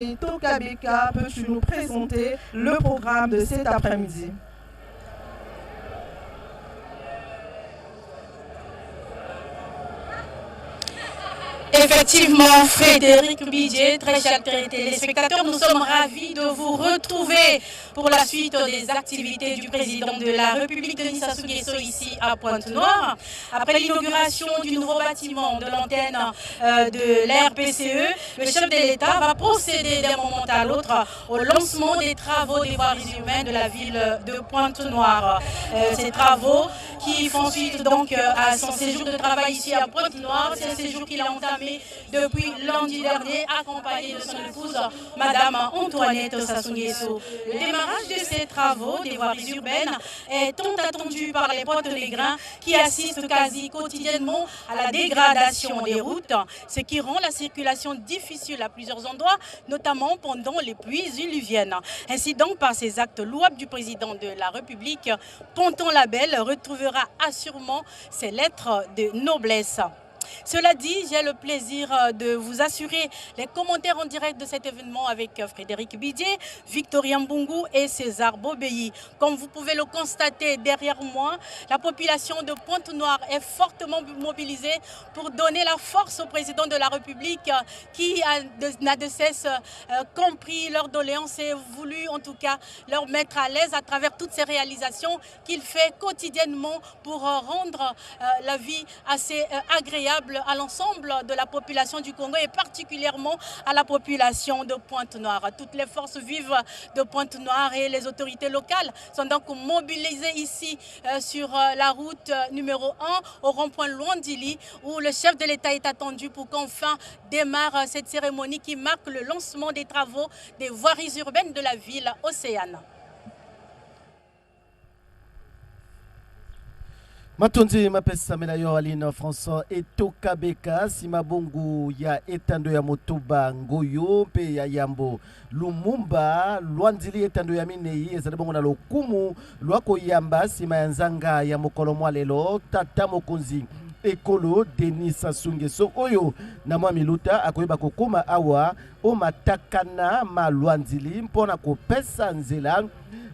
Tokabeka, peux-tu nous présenter le programme de cet après-midi? Effectivement, Frédéric Bidier, très chers téléspectateurs, nous sommes ravis de vous retrouver pour la suite des activités du président de la République, Denis Sassou Nguesso, ici à Pointe-Noire. Après l'inauguration du nouveau bâtiment de l'antenne de l'RPCE, le chef de l'État va procéder d'un moment à l'autre au lancement des travaux des voiries humaines de la ville de Pointe-Noire. Ces travaux qui font suite donc à son séjour de travail ici à Pointe-Noire, c'est un séjour qu'il a entamé depuis lundi dernier, accompagné de son épouse, Madame Antoinette Sassou Nguesso. Le démarrage de ces travaux des voiries urbaines est tant attendu par les Pointe-Négrins qui assistent quasi quotidiennement à la dégradation des routes, ce qui rend la circulation difficile à plusieurs endroits, notamment pendant les pluies diluviennes. Ainsi donc, par ces actes louables du président de la République, Ponton-Label retrouvera assurément ses lettres de noblesse. Cela dit, j'ai le plaisir de vous assurer les commentaires en direct de cet événement avec Frédéric Bidier, Victorien Mbungu et César Bobéi. Comme vous pouvez le constater derrière moi, la population de Pointe-Noire est fortement mobilisée pour donner la force au président de la République qui n'a de cesse compris leurs doléances et voulu en tout cas leur mettre à l'aise à travers toutes ces réalisations qu'il fait quotidiennement pour rendre la vie assez agréable à l'ensemble de la population du Congo et particulièrement à la population de Pointe-Noire. Toutes les forces vives de Pointe-Noire et les autorités locales sont donc mobilisées ici sur la route numéro 1 au rond-point Luandili où le chef de l'État est attendu pour qu'enfin démarre cette cérémonie qui marque le lancement des travaux des voiries urbaines de la ville océane. Matonzi mapesa menayo Aline François Etokabeka simabongo ya etando ya Motoba Ngoyo pe ya Yambo Lumumba Luandili etando ya Minei ezalibongo na lokumu lwako yamba sima ya nzanga ya mokolo mwalelo tata mokonzi ekolo Denis Sassou Nguesso oyo na mwa miluta akoyeba kokoma awa o matakana ma Luandili mpona kopesa nzela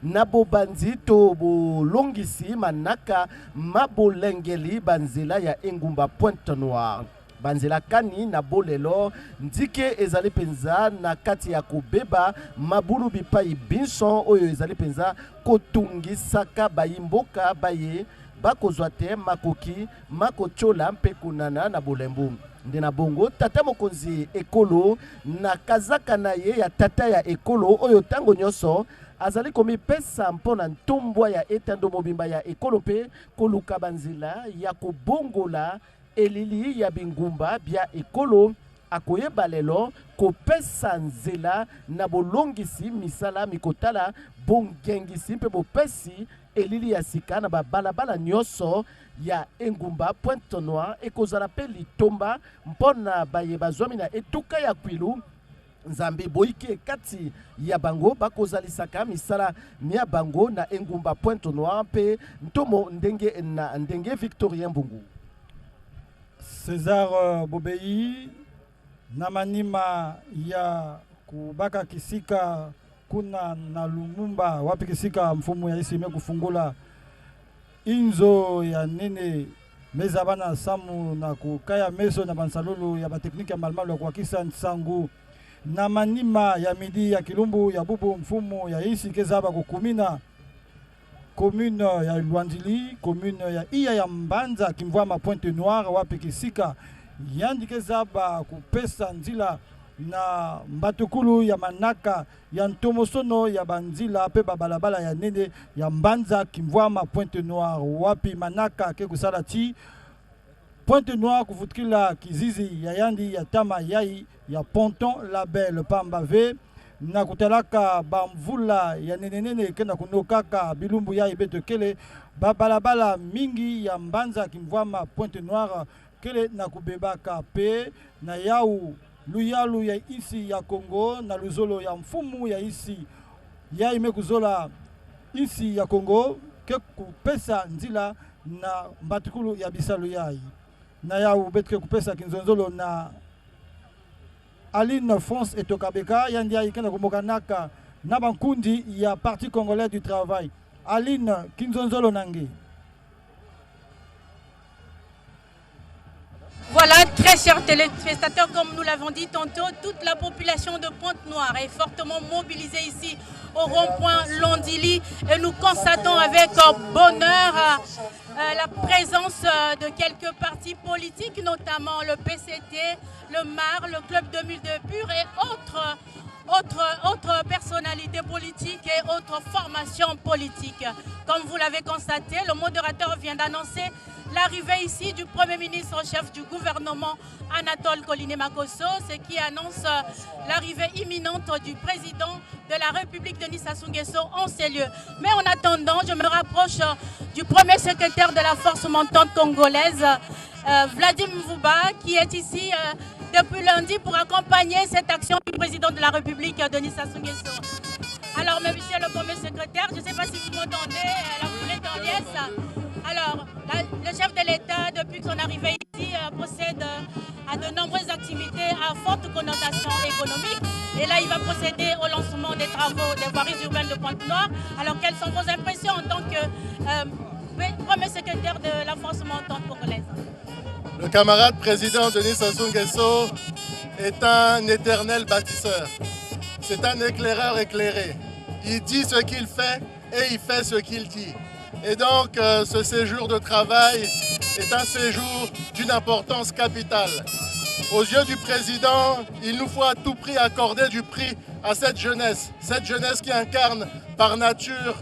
Nabo bandito bolongisi manaka mabolengeli banzela ya engumba Pointe-Noire. Banzela kani na bolelo ndike ezali penza na kati ya kobeba mabulu bipai binson oyo ezali penza kotungisaka bayimboka baye bakozwa te makoki makochola mpe kunana na bolembu. Ndena bongo tata mokonzi ekolo na kazaka na ye ya tata ya ekolo oyo tango nyoso azali komi pesa mpona ntombwa ya etando mobimba ya ekolo mpe koluka banzela ya kobongola elili ya bingumba bya ekolo akoyeba lelo kopesa nzela na bolongisi misala mikotala bongengisi mpe bopesi elili ya sika na babalabala nyonso ya engumba Pointe-Noire ekozala mpe litomba mpona bayeba zwami na etuka ya kwilu Nzambe boike kati ya bango bakozalisaka misala mia bango na engumba Pointe-Noire pe ntomo ndenge Victorien Mbungu. César Bobéi na manima ya kubaka kisika kuna na Lumumba wapi kisika mfumu ya isi kufungula inzo ya nene meza bana samu na kukaya meso na bansalulu ya batekniki ya malmalu ya kuwakisa nsangu na manima ya midi ya Kilumbu ya bubu mfumu ya isi kezaba kukumina commune ya Luandili, commune ya iya ya Mbanza kimvwama Pointe-Noire wapi kisika yandi kezaba kupesa nzila na mbatukulu ya manaka ya ntomosono ya banzila pe babalabala ya nene ya Mbanza kimvwama Pointe-Noire wapi manaka ke kusala ti Pointe-Noire kufutkila kizizi ya yandi ya tama yai ya Ponton-Label pambave na kutalaka bamvula ya nenenene kenda kunokaka bilumbu ya ibeto kele babalabala mingi ya Mbanza kimvwama Pointe-Noire kele na kubebaka pe na yau luyalu ya isi ya Kongo na luzolo ya mfumu ya isi ya imekuzola isi ya Kongo ke kupesa nzila na mbatukulu ya bisalu yai na yau betke kupesa kinzonzolo na Aline France et Tokabeka yandi aikenda kumokanaka na bankundi ya Parti congolais du travail. Aline Kinzonzolo Nangi. Voilà, très chers téléspectateurs, comme nous l'avons dit tantôt, toute la population de Pointe-Noire est fortement mobilisée ici au rond-point Londili et nous constatons avec bonheur la présence de quelques partis politiques, notamment le PCT, le MAR, le Club 2002 Pur et autres personnalités politiques et autres formations politiques. Comme vous l'avez constaté, le modérateur vient d'annoncer l'arrivée ici du Premier ministre chef du gouvernement Anatole Koliné-Makosso, ce qui annonce l'arrivée imminente du président de la République Denis Sassou Nguesso en ces lieux. Mais en attendant, je me rapproche du premier secrétaire de la force montante congolaise, Vladimir Mvuba, qui est ici depuis lundi pour accompagner cette action du président de la République Denis Sassou Nguesso. Alors, monsieur le premier secrétaire, je ne sais pas si vous m'entendez, la foulée dans l'Est. Alors, le chef de l'État, depuis son arrivée ici, procède à de nombreuses activités à forte connotation économique. Et là, il va procéder au lancement des travaux des voiries urbaines de Pointe-Noire. Alors, quelles sont vos impressions en tant que premier secrétaire de la force montante congolaise? Le camarade président Denis Sassou Nguesso est un éternel bâtisseur. C'est un éclaireur éclairé. Il dit ce qu'il fait et il fait ce qu'il dit. Et donc, ce séjour de travail est un séjour d'une importance capitale. Aux yeux du président, il nous faut à tout prix accorder du prix à cette jeunesse qui incarne par nature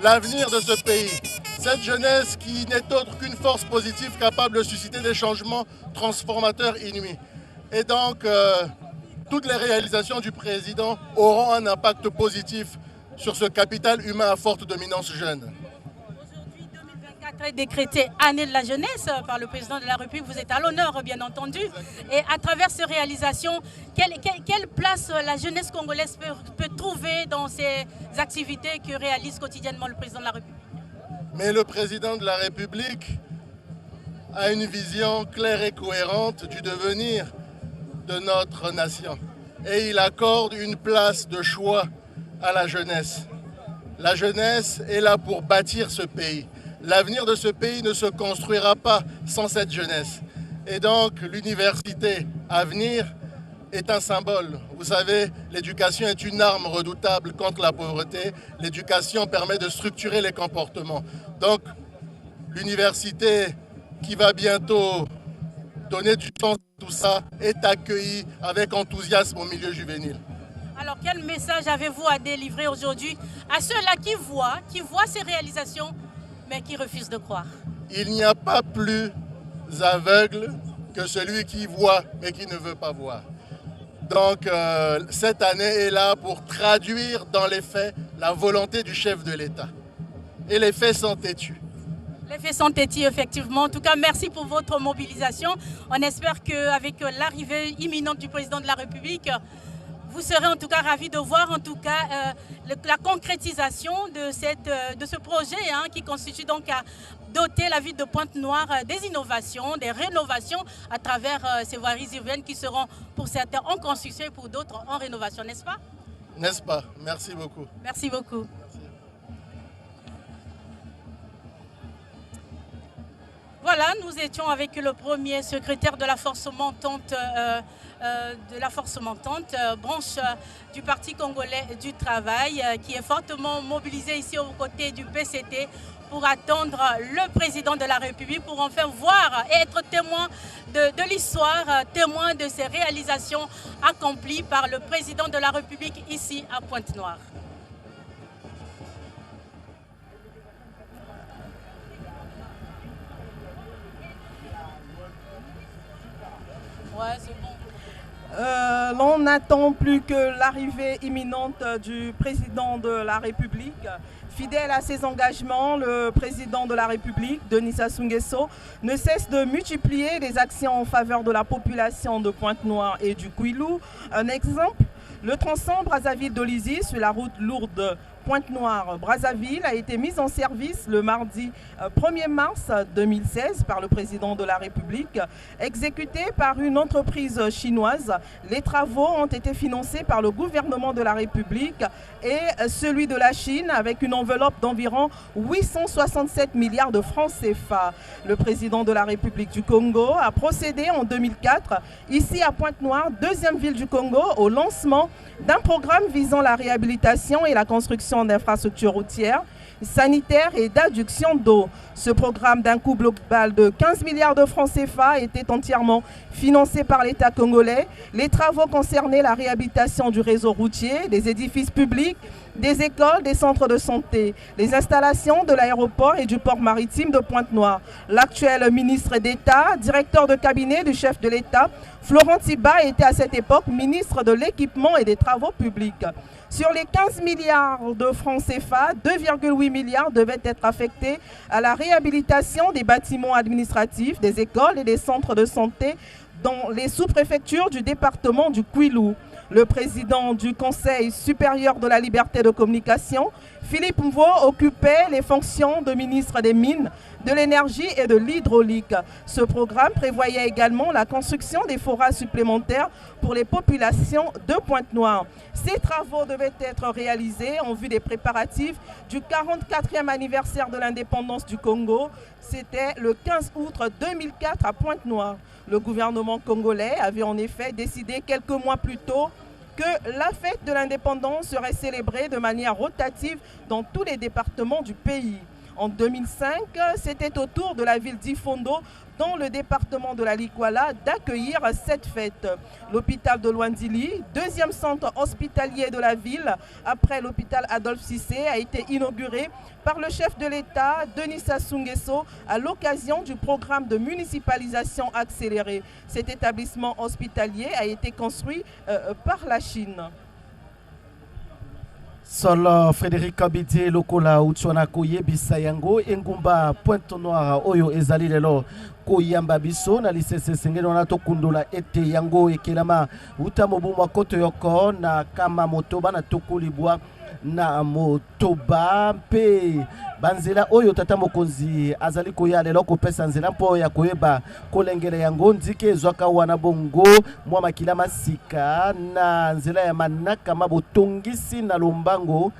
l'avenir de ce pays. Cette jeunesse qui n'est autre qu'une force positive capable de susciter des changements transformateurs inouïs. Et donc, toutes les réalisations du président auront un impact positif sur ce capital humain à forte dominance jeune. Aujourd'hui, 2024 est décrété année de la jeunesse par le président de la République. Vous êtes à l'honneur, bien entendu. Et à travers ces réalisations, quelle place la jeunesse congolaise peut trouver dans ces activités que réalise quotidiennement le président de la République? Mais le président de la République a une vision claire et cohérente du devenir de notre nation. Et il accorde une place de choix à la jeunesse. La jeunesse est là pour bâtir ce pays. L'avenir de ce pays ne se construira pas sans cette jeunesse. Et donc l'université à venir est un symbole. Vous savez, l'éducation est une arme redoutable contre la pauvreté. L'éducation permet de structurer les comportements. Donc l'université qui va bientôt donner du sens à tout ça est accueillie avec enthousiasme au milieu juvénile. Alors, quel message avez-vous à délivrer aujourd'hui à ceux-là qui voient ces réalisations, mais qui refusent de croire? Il n'y a pas plus aveugle que celui qui voit, mais qui ne veut pas voir. Donc, cette année est là pour traduire dans les faits la volonté du chef de l'État. Et les faits sont têtus. Les faits sont têtus, effectivement. En tout cas, merci pour votre mobilisation. On espère qu'avec l'arrivée imminente du président de la République, vous serez en tout cas ravis de voir en tout cas la concrétisation de ce projet qui constitue donc à doter la ville de Pointe-Noire des innovations, des rénovations à travers ces voiries urbaines qui seront pour certains en construction et pour d'autres en rénovation, n'est-ce pas? N'est-ce pas? Merci beaucoup. Merci beaucoup. Voilà, nous étions avec le premier secrétaire de la force montante, branche du Parti congolais du travail, qui est fortement mobilisé ici aux côtés du PCT pour attendre le président de la République, pour enfin voir et être témoin de l'histoire, témoin de ces réalisations accomplies par le président de la République ici à Pointe-Noire. Ouais, c'est bon. L'on n'attend plus que l'arrivée imminente du président de la République. Fidèle à ses engagements, le président de la République, Denis Sassou Nguesso, ne cesse de multiplier les actions en faveur de la population de Pointe-Noire et du Kouilou. Un exemple, le tronçon Brazzaville-Dolizy sur la route lourde Pointe-Noire Brazzaville a été mise en service le mardi 1er mars 2016 par le président de la République, exécuté par une entreprise chinoise. Les travaux ont été financés par le gouvernement de la République et celui de la Chine avec une enveloppe d'environ 867 milliards de francs CFA. Le président de la République du Congo a procédé en 2004, ici à Pointe-Noire, deuxième ville du Congo, au lancement d'un programme visant la réhabilitation et la construction d'infrastructures routières, sanitaires et d'adduction d'eau. Ce programme d'un coût global de 15 milliards de francs CFA était entièrement financé par l'État congolais. Les travaux concernaient la réhabilitation du réseau routier, des édifices publics, des écoles, des centres de santé, les installations de l'aéroport et du port maritime de Pointe-Noire. L'actuel ministre d'État, directeur de cabinet du chef de l'État, Florent Tiba, était à cette époque ministre de l'équipement et des travaux publics. Sur les 15 milliards de francs CFA, 2,8 milliards devaient être affectés à la réhabilitation des bâtiments administratifs, des écoles et des centres de santé dans les sous-préfectures du département du Kwilu. Le président du Conseil supérieur de la liberté de communication, Philippe Mvo, occupait les fonctions de ministre des Mines, de l'énergie et de l'hydraulique. Ce programme prévoyait également la construction des forages supplémentaires pour les populations de Pointe-Noire. Ces travaux devaient être réalisés en vue des préparatifs du 44e anniversaire de l'indépendance du Congo. C'était le 15 août 2004 à Pointe-Noire. Le gouvernement congolais avait en effet décidé quelques mois plus tôt que la fête de l'indépendance serait célébrée de manière rotative dans tous les départements du pays. En 2005, c'était au tour de la ville d'Ifondo, dans le département de la Likwala, d'accueillir cette fête. L'hôpital de Luandili, deuxième centre hospitalier de la ville, après l'hôpital Adolphe Cissé, a été inauguré par le chef de l'État, Denis Sassou Nguesso, à l'occasion du programme de municipalisation accélérée. Cet établissement hospitalier a été construit par la Chine. Solo Frédéric Kabidie lokola utshwana koye bisayango engumba Pointe-Noire oyo ezali lelo koyamba biso na lisese sengeno na tokundula ete yango ekelama utamobu makoto yoko na kama motoba na tokulibwa na motoba mpe banzela oyo tata mokonzi azali koya lelo kopesa nzela mpo ya koyeba kolengele yango ndike ezwaka wana bongo mwa makila masika na nzela ya manaka mabotongisi na lombango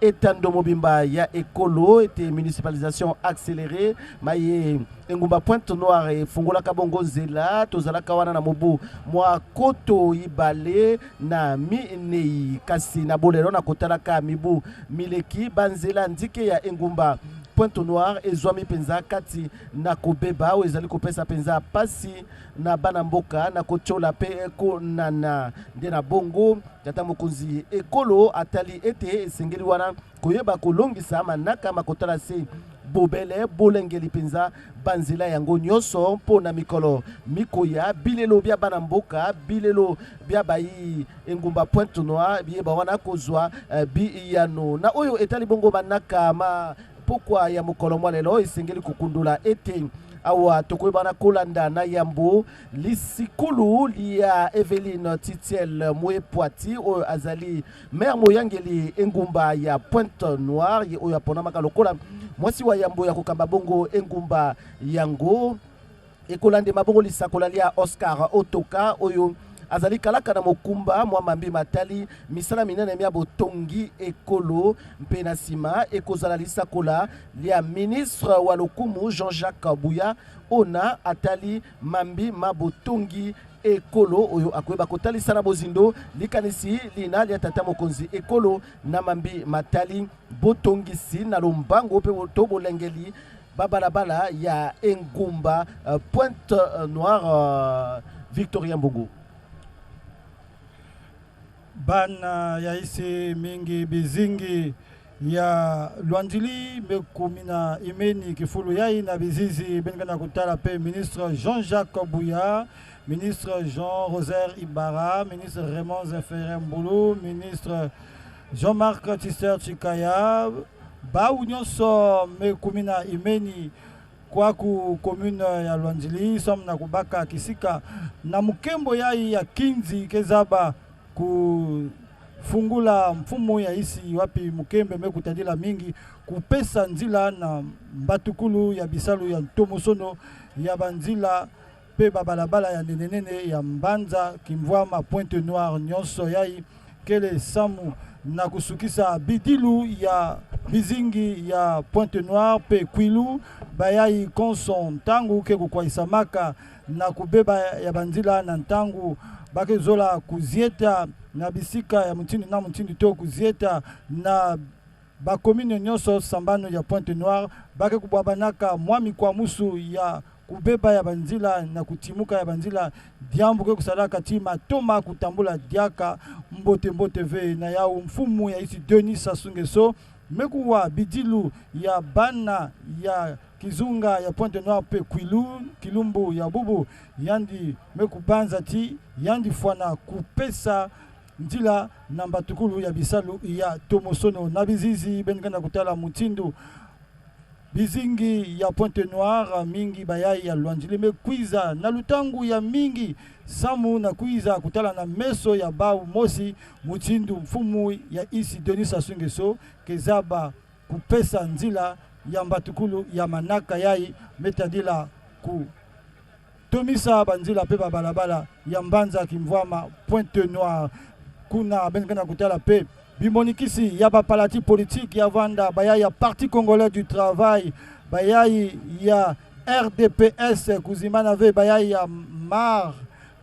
etando mobimba ya ekolo ete municipalisation accélérée maye engumba Pointe-Noire fungolaka bongo nzela tozalaka wana na mobu mwa koto ibale na minei kasi na bolelo na kotalaka mibu mileki banzela ndike ya engumba Pointe-Noire ezwami penza kati na kobeba o ezali kopesa penza pasi na bana mboka na kochola pe eko nana nde na bongo tata mokonzi ekolo atali ete esengeli wana koyeba kolongisa manaka makotala se bobele bolengeli penza banzela yango nyonso mpo na mikolo mikoya bilelo bya bana mboka bilelo bya bayi engumba Pointe-Noire biyeba wana kozwa biyano na oyo etali bongo manaka ma pokwa ya mokolo mwa lelo esengeli kokundula ete awa tokoyebana kolanda na yambo lisikulu lia Eveline Titiel Mouepouati oyo azali maire moyangeli engumba ya Pointe-Noire oyo aponamaka lokola mwasi wa yambo ya kokamba bongo engumba yango ekolande mabongo lisakola lia Oscar Otoka oyo azali kalaka na mokumba mwa mambi matali misala minene mia botongi ekolo mpe na sima ekozala lisakola lia ministre wa lokumu Jean-Jacques Bouya ona atali mambi mabotongi ekolo oyo akoyeba kotalisa na bozindo likanisi lina lia tata mokonzi ekolo na mambi matali botongisi na lombango mpe to bolengeli babalabala ya engumba Pointe-Noire. Victorien Mbongo bana ya isi mingi bizingi ya Luandili mekumina imeni kifulu yai na bizizi bengana kutala pe ministre Jean-Jacques Bouya, ministre Jean-Rosaire Ibarra, ministre Raymond Zefere Mboulou, ministre Jean-Marc Tisser Chikaya ba nyonso mekumina imeni kwa ku commune ya Luandili som na kubaka kisika na mukembo yai ya kinzi kezaba ku fungula mfumo ya isi wapi mukembe mekutadila mingi kupesa nzila na mbatukulu ya bisalu ya Tomosono ya banzila pe babalabala ya nenenene ya Mbanza Kimvwama Pointe Noire nyonso yai kele samu na kusukisa bidilu ya bizingi ya Pointe Noire pe Kwilu bayai konson tangu ke kwa isamaka na kubeba ya banzila na ntangu bake zola kuzieta na bisika ya mutini na mutini to kuzieta na bakomine nyonso sambano ya Pointe Noire bake kubwabanaka mwami kwa musu ya kubeba ya banzila na kutimuka ya banzila diambu ke kusalaka tima toma kutambula diaka mbote ve na ya mfumu ya isi Denis Sassou Nguesso mekuwa bidilu ya bana ya Kizunga ya Pointe Noire pe Kwilu Kilumbu ya bubu yandi mekubanza ti yandi fwana kupesa ndila na mbatukulu ya bisalu ya Tomosono na bizizi benikana kutala mutindu bizingi ya Pointe Noire mingi bayai ya Lwanjili mekwiza na lutangu ya mingi samu na kwiza kutala na meso ya bau mosi mutindu mfumu ya isi Denis Sassou Nguesso kezaba kupesa nzila ya mbatukulu ya manaka yai metadila ku tomisa banzila pe balabala ya Mbanza Kimvwama Pointe Noire kuna benkana kutala pe bimonikisi ya bapalati politique ya vanda bayai ya Parti Congolais du Travail bayai ya RDPS kuzimana ve bayai ya MAR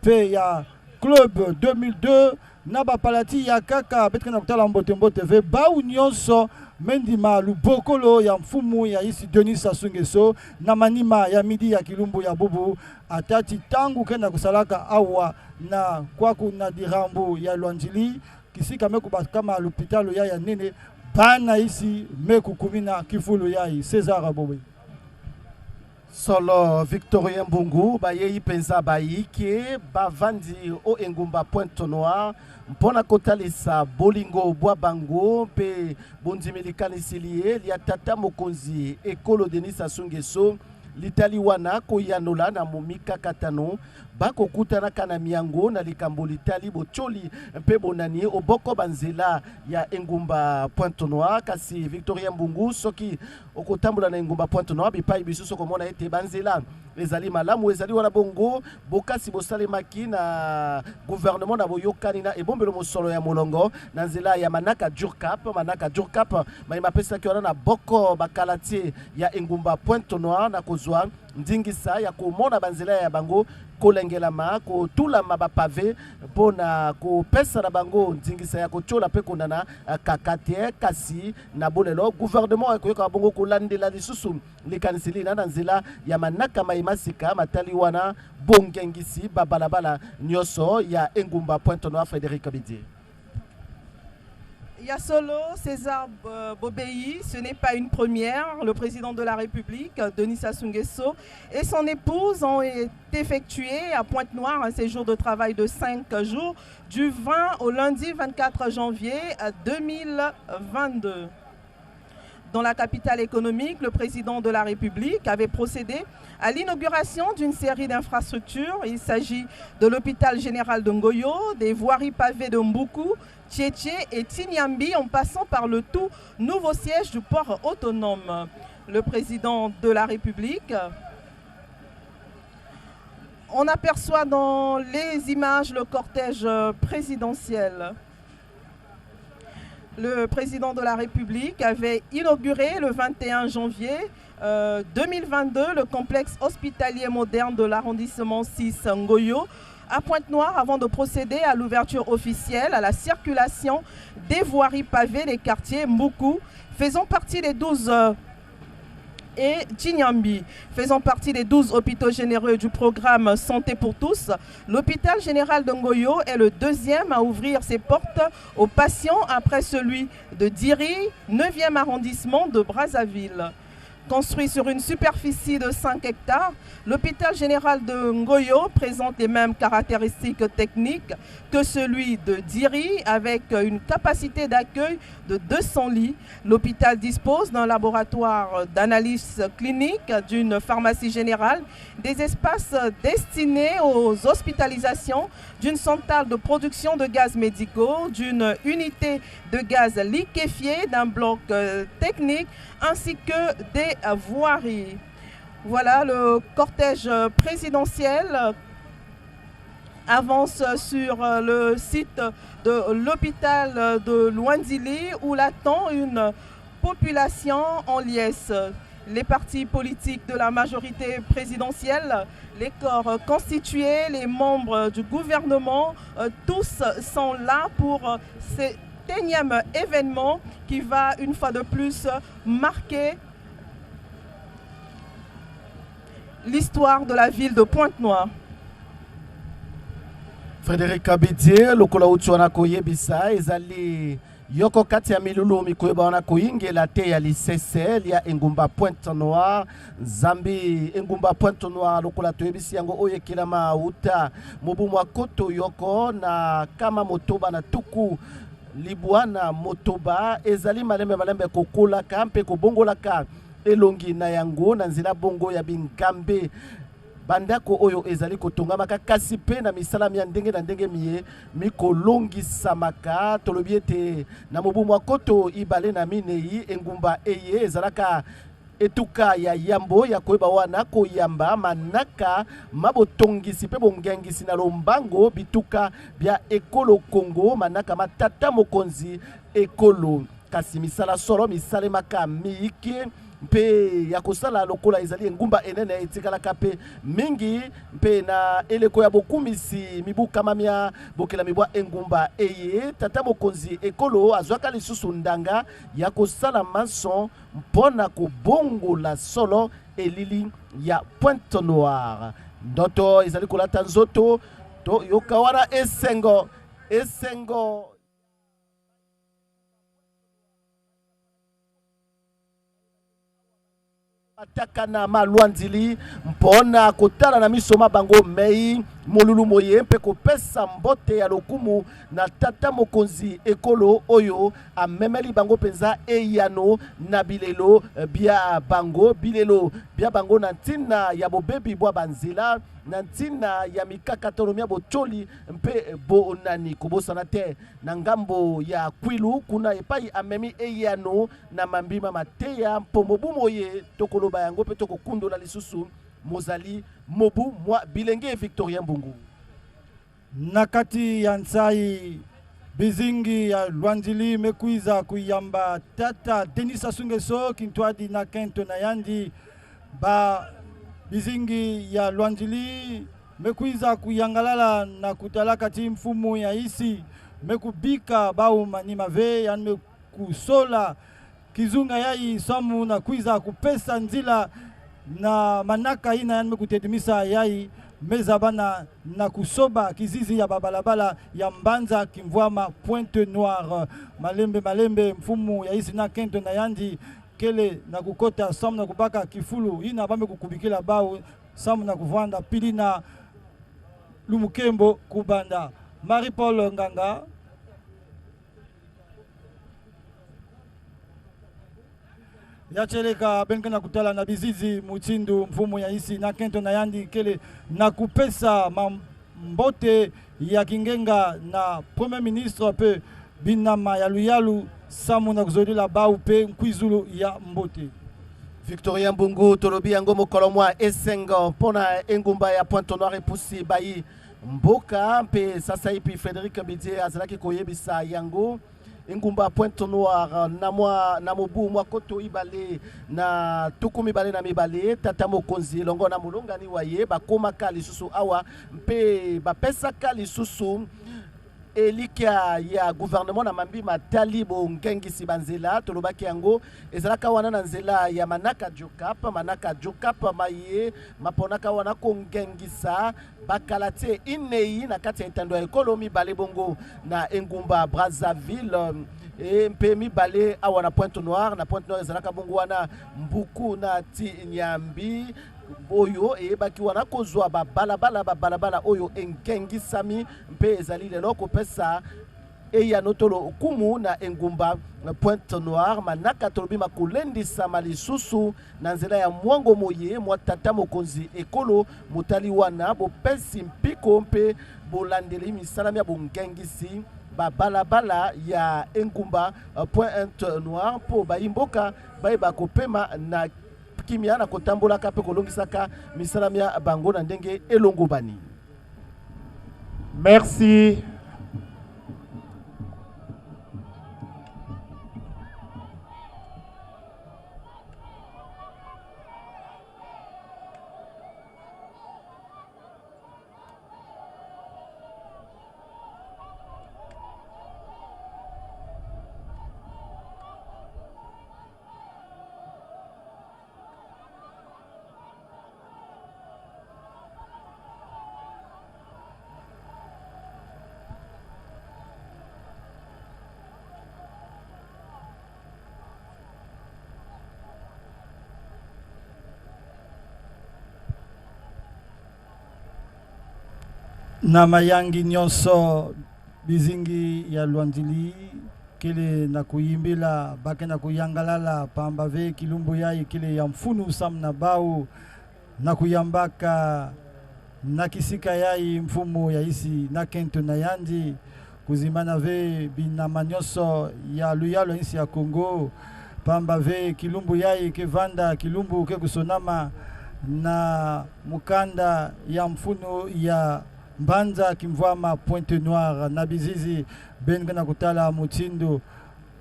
pe ya Club 2002 na bapalati ya kaka benkana kutala mbote ve bau nyonso mendima lubokolo ya mfumu ya isi Denis Sassou Nguesso na manima ya midi ya Kilumbu ya bubu atati tangu kenda kusalaka awa na kwaku na dirambu ya Lwanjili kisika meku kama l'hôpital ya nene bana isi meku kumina kifulu yai César Bobe solo Victorien Mbungu bayeyi penza bayike bavandi o engumba Pointe Noire mpona kotalisa bolingo bwa bango pe bondimilikanisiliye lia tata mokonzi ekolo Denis Sassou Nguesso litali wana koyanola na momika katano bako kutana kana miango na likambo litali bocholi mpe bonani oboko banzela ya engumba Pointe Noire kasi Victorien Mbungu soki okotambula na engumba Pointe Noire bipai bisuso komona ete banzela ezali malamu ezali wana bongo bokasi bosalemaki na gouvernement na boyokani na ebombelo mosolo ya molongo na nzela ya manaka Durkap mayima pesaki wana na boko bakalati ya engumba Pointe Noire na kozwa ndingisa ya komona banzela ya bango kolengelama kotulama bapave mpona kopesa na bango ndingisa ya kochola pe konana kakate kasi na bolelo gouvernement ekoyoka bongo kolandela lisusu likanisili na nzela ya manaka maimasika matali wana bongengisi babalabala nyoso ya engumba Pointe Noire. Frédéric Bidier. Yasolo César Bobéi, ce n'est pas une première. Le président de la République, Denis Sassou Nguesso, et son épouse ont effectué à Pointe Noire un séjour de travail de 5 jours, du 20 au lundi 24 janvier 2022. Dans la capitale économique, le président de la République avait procédé à l'inauguration d'une série d'infrastructures. Il s'agit de l'hôpital général de Ngoyo, des voiries pavées de Mboukou, Tchétché et Tinyambi, en passant par le tout nouveau siège du port autonome. Le président de la République, on aperçoit dans les images le cortège présidentiel. Le président de la République avait inauguré le 21 janvier 2022 le complexe hospitalier moderne de l'arrondissement 6 Ngoyo à Pointe Noire avant de procéder à l'ouverture officielle à la circulation des voiries pavées des quartiers Mboukou, faisant partie des 12 et Tinyambi, faisant partie des 12 hôpitaux généraux du programme Santé pour tous. L'hôpital général de Ngoyo est le deuxième à ouvrir ses portes aux patients après celui de Diri, 9e arrondissement de Brazzaville. Construit sur une superficie de 5 hectares, l'hôpital général de Ngoyo présente les mêmes caractéristiques techniques que celui de Diri, avec une capacité d'accueil de 200 lits. L'hôpital dispose d'un laboratoire d'analyse clinique, d'une pharmacie générale, des espaces destinés aux hospitalisations, d'une centrale de production de gaz médicaux, d'une unité de gaz liquéfié, d'un bloc technique, ainsi que des voiries. Voilà, le cortège présidentiel avance sur le site de l'hôpital de Luandili où l'attend une population en liesse. Les partis politiques de la majorité présidentielle, les corps constitués, les membres du gouvernement, tous sont là pour cet énième événement qui va une fois de plus marquer l'histoire de la ville de Pointe-Noire. Frédéric Abidie, lokola utswana koyebisa ezali yoko kati ya milulu mikoyeba wana koyingela te ya lisese ya engumba Pointe-Noire Zambi engumba Pointe-Noire lokola toyebisi yango oyekela mauta mobumwa koto yoko na kama motoba na tuku libwana motoba ezali malembe kokola kampe kobongola ka elongi na yango na nzela bongo ya bingambe bandako oyo ezali kotongamaka kasi pe na misala ya ndenge na ndenge miye mikolongisamaka tolobi ete na mobumu akoto ibale na minei engumba eye ezalaka etuka ya yambo ya koyeba wana koyamba manaka mabotongisi pe bongengisi na lombango bituka bya ekolo Kongo manaka matata mokonzi ekolo kasi misala solo misale maka miike mpe ya kosala lokola ezali engumba enene etikalaka pe mingi mpe na eleko ya bokumisi mibuka mamia bokela mibwa engumba eye tata mokonzi ekolo azwaka lisusu ndanga ya kosala mason mpona kobongola solo elili ya Pointe-Noire ndoto ezali kolata nzoto to yoka wana esengo atakana malwanzili mpona kotala na misoma bango mei molulu moye mpe kopesa mbote ya lokumu na tata mokonzi ekolo oyo amemeli bango penza eyano na bilelo bia bango na ntina ya bobebi bwa banzela na ntina ya mikakatano ya bocholi mpe bonani kobosana te na ngambo ya kwilu kuna epai amemi eyano na mambima mateya mpomobu moye tokoloba yango pe tokokundola lisusu mozali mobu mwa bilenge Victorien Mbungu nakati ya nsai bizingi ya Luandili mekuiza kuyamba tata Denis Sassou Nguesso kintwadi na kento na yandi ba bizingi ya Luandili mekuiza kuyangalala na kutala kati mfumu ya isi mekubika bau manima ve ya mekusola kizunga yai somu na kuiza kupesa nzila na manaka ina ya mekutedimisa yai mezabana na kusoba kizizi ya babalabala ya Mbanza Kimvwama Pointe-Noire malembe mfumu ya isi na kento na yandi kele na kukota samu na kubaka kifulu ina bame kukubikila bao samu na kuvanda pili na Lumukembo kubanda Marie-Paul Nganga yacheleka benka na kutala na bizizi mutindu mfumu ya isi na kento na yandi kele na kupesa mbote ya kingenga na premier ministre pe binama ya luyalu samu na kuzodila bau pe nkwizulu ya mbote Victorien Mbungu tolobi yango mokolo mwa esengo pona engumba ya Pointe-Noire epusi bayi mboka mpe sasa ipi Frédéric Abidie azalaki koyebisa yango engumba Pointe-Noire na mobu mwa koto ibale na tuku mibale na mibale tata mokonzi longo na mulongani waye bakomaka lisusu awa mpe bapesaka lisusu elikia ya gouvernement na mambi matali bongengisi banzela tolobaki yango ezalaka wana na nzela ya manaka jokap maye maponaka wana kongengisa bakalate inei na kati ya etando ya ekolo mibale bongo na engumba Brazzaville et mpe mibale awa na Pointe Noire ezalaka bongo wana mbuku na ti nyambi oyo eyebaki wana kozwa babalabala oyo enkengisami mpe ezali lelo kopesa eya notolo kumu na engumba Pointe Noire manaka tolobi makulendisa malisusu na nzela ya mwango moye mwa tata mokonzi ekolo mutali wana bopesi mpiko mpe bolandeli misalami ya bongengisi babalabala ya engumba Pointe Noire po bayimboka bayeba kopema na kimia na kotambola kape kolongisaka misalami ya bango na ndenge elongobani. Merci. Na mayangi nyonso bizingi ya Lwandili kile na kuyimbila bake na kuyangalala pambave kilumbu yai kile ya mfunu sam na bau na kuyambaka na kisika yai mfumu ya isi na kento na yandi kuzimana ve binama nyonso ya luyalo isi ya Kongo pambave kilumbu yai kevanda kilumbu ke kusonama na mukanda ya mfunu ya Mbanza kimvwama Pointe Noire na bizizi benga na kutala mutindo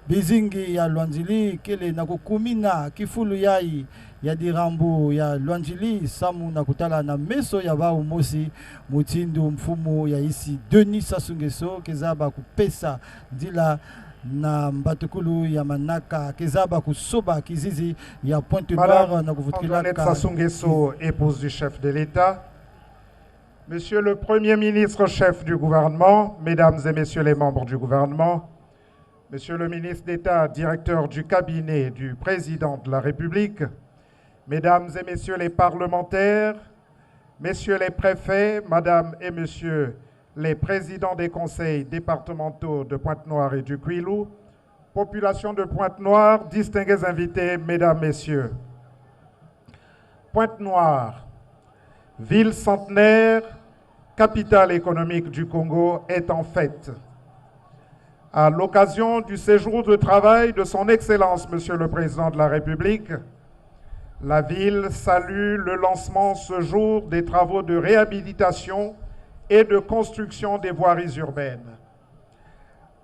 bizingi ya Lwandili kele na kukumina kifulu yai ya dirambu ya Lwandili samu na kutala na meso ya bau mosi mutindo mfumu ya isi Denis Sassou Nguesso kezaba kupesa ndila na mbatukulu ya manaka kezaba kusoba kizizi ya Pointe Noire na kuvutikila Denis Sassou Nguesso, épouse du chef de l'État. Monsieur le Premier ministre, chef du gouvernement, Mesdames et Messieurs les membres du gouvernement, Monsieur le ministre d'État, directeur du cabinet du Président de la République, Mesdames et Messieurs les parlementaires, Messieurs les préfets, Madame et Messieurs les présidents des conseils départementaux de Pointe-Noire et du Kwilu, population de Pointe-Noire, distingués invités, Mesdames, Messieurs. Pointe-Noire, ville centenaire, capitale économique du Congo, est en fête. À l'occasion du séjour de travail de son Excellence, Monsieur le Président de la République, la ville salue le lancement ce jour des travaux de réhabilitation et de construction des voiries urbaines.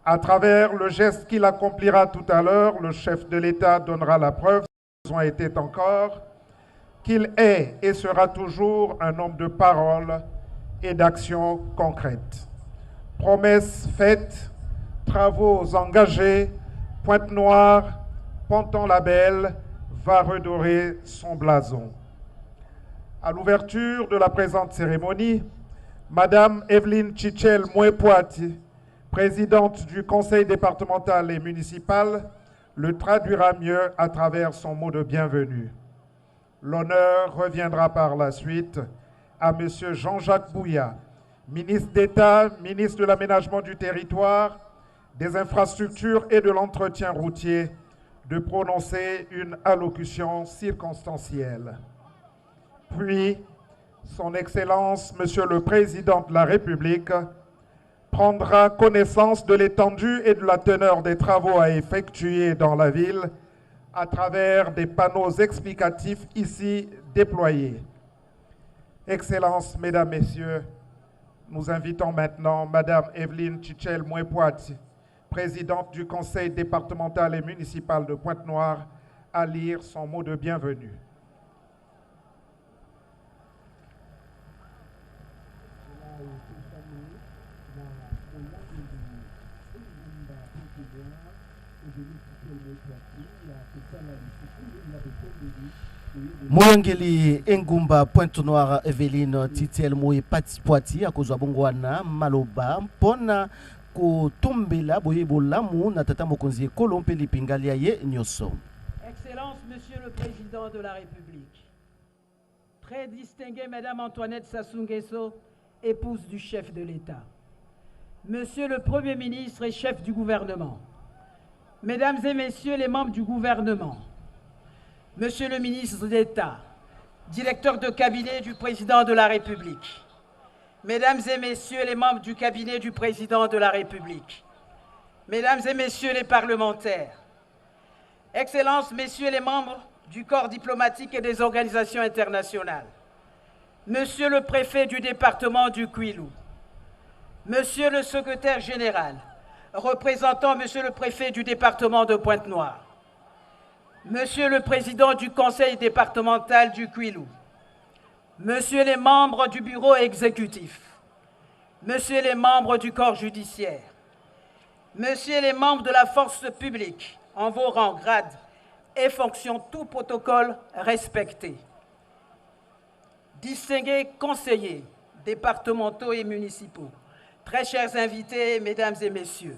À travers le geste qu'il accomplira tout à l'heure, le chef de l'État donnera la preuve, si besoin était encore, qu'il est et sera toujours un homme de parole et d'actions concrètes. Promesses faites, travaux engagés, Pointe-Noire, Ponton-la-Belle va redorer son blason. À l'ouverture de la présente cérémonie, Madame Evelyne Chichel Mouepouati, présidente du conseil départemental et municipal, le traduira mieux à travers son mot de bienvenue. L'honneur reviendra par la suite à M. Jean-Jacques Bouya, ministre d'État, ministre de l'Aménagement du territoire, des infrastructures et de l'entretien routier, de prononcer une allocution circonstancielle. Puis, Son Excellence, Monsieur le Président de la République, prendra connaissance de l'étendue et de la teneur des travaux à effectuer dans la ville à travers des panneaux explicatifs ici déployés. Excellences, Mesdames, Messieurs, nous invitons maintenant Madame Evelyne Chichel Mouepouati, présidente du Conseil départemental et municipal de Pointe-Noire, à lire son mot de bienvenue. Moyangeli engumba Pointe-Noire Evelyne Titiel Mouepouati akozwa bongwana maloba mpona kotombela boye bolamu na tata mokonzi ekolo mpe lipingali ya ye nyonso. Excellence, Monsieur le Président de la République, très distinguée Madame Antoinette Sassou Nguesso, épouse du chef de l'État, Monsieur le Premier ministre et chef du gouvernement, Mesdames et Messieurs les membres du gouvernement, Monsieur le ministre d'État, directeur de cabinet du Président de la République, Mesdames et Messieurs les membres du cabinet du Président de la République, Mesdames et Messieurs les parlementaires, Excellences, Messieurs les membres du corps diplomatique et des organisations internationales, Monsieur le préfet du département du Kwilu, Monsieur le secrétaire général, représentant Monsieur le préfet du département de Pointe-Noire, Monsieur le président du conseil départemental du Kwilu, Monsieur les membres du bureau exécutif, Monsieur les membres du corps judiciaire, Monsieur les membres de la force publique, en vos rangs, grades et fonctions, tout protocole respecté. Distingués conseillers départementaux et municipaux, très chers invités, Mesdames et Messieurs,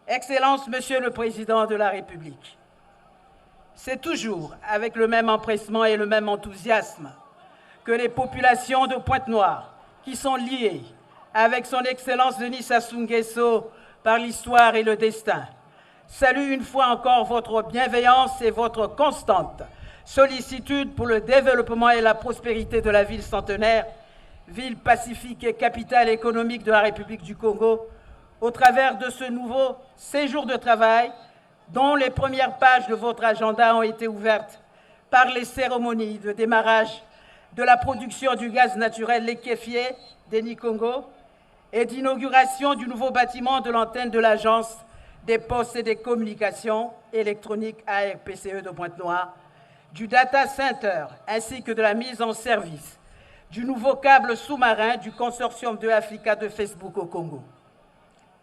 Excellences, Monsieur le Président de la République, c'est toujours avec le même empressement et le même enthousiasme que les populations de Pointe-Noire, qui sont liées avec son Excellence Denis Sassou Nguesso par l'histoire et le destin, salue une fois encore votre bienveillance et votre constante sollicitude pour le développement et la prospérité de la ville centenaire, ville pacifique et capitale économique de la République du Congo, au travers de ce nouveau séjour de travail dont les premières pages de votre agenda ont été ouvertes par les cérémonies de démarrage de la production du gaz naturel liquéfié d'Eni Congo et d'inauguration du nouveau bâtiment de l'antenne de l'Agence des postes et des communications électroniques ARPCE de Pointe-Noire, du data center ainsi que de la mise en service du nouveau câble sous-marin du consortium de Africa de Facebook au Congo.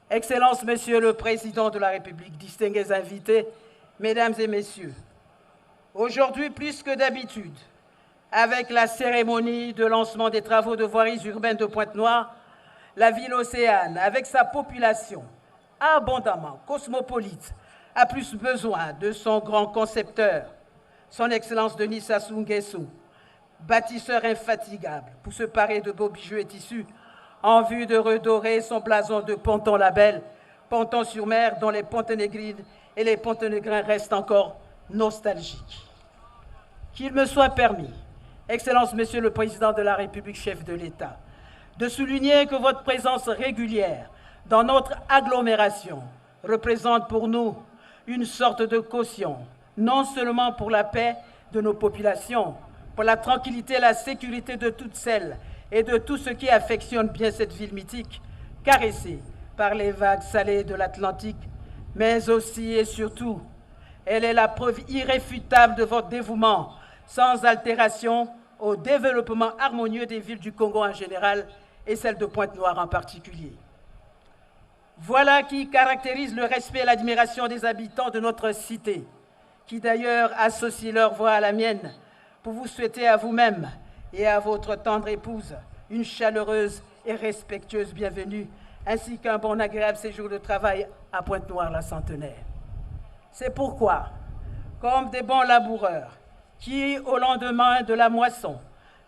Excellences, Monsieur le Président de la République, distingués invités, Mesdames et Messieurs, aujourd'hui plus que d'habitude, avec la cérémonie de lancement des travaux de voiries urbaines de Pointe-Noire, la ville océane, avec sa population abondamment cosmopolite, a plus besoin de son grand concepteur, son Excellence Denis Sassou Nguesso, bâtisseur infatigable pour se parer de beaux bijoux et tissus en vue de redorer son blason de ponton-label, Ponton-sur-Mer, dont les Ponténégrines et les Ponténégrins restent encore nostalgiques. Qu'il me soit permis, Excellence, Monsieur le Président de la République, chef de l'État, de souligner que votre présence régulière dans notre agglomération représente pour nous une sorte de caution, non seulement pour la paix de nos populations, pour la tranquillité et la sécurité de toutes celles et de tous ceux qui affectionnent bien cette ville mythique, caressée par les vagues salées de l'Atlantique, mais aussi et surtout, elle est la preuve irréfutable de votre dévouement, sans altération, au développement harmonieux des villes du Congo en général et celle de Pointe-Noire en particulier. Voilà qui caractérise le respect et l'admiration des habitants de notre cité, qui d'ailleurs associent leur voix à la mienne pour vous souhaiter à vous-même et à votre tendre épouse une chaleureuse et respectueuse bienvenue, ainsi qu'un bon agréable séjour de travail à Pointe-Noire la centenaire. C'est pourquoi, comme des bons laboureurs qui, au lendemain de la moisson,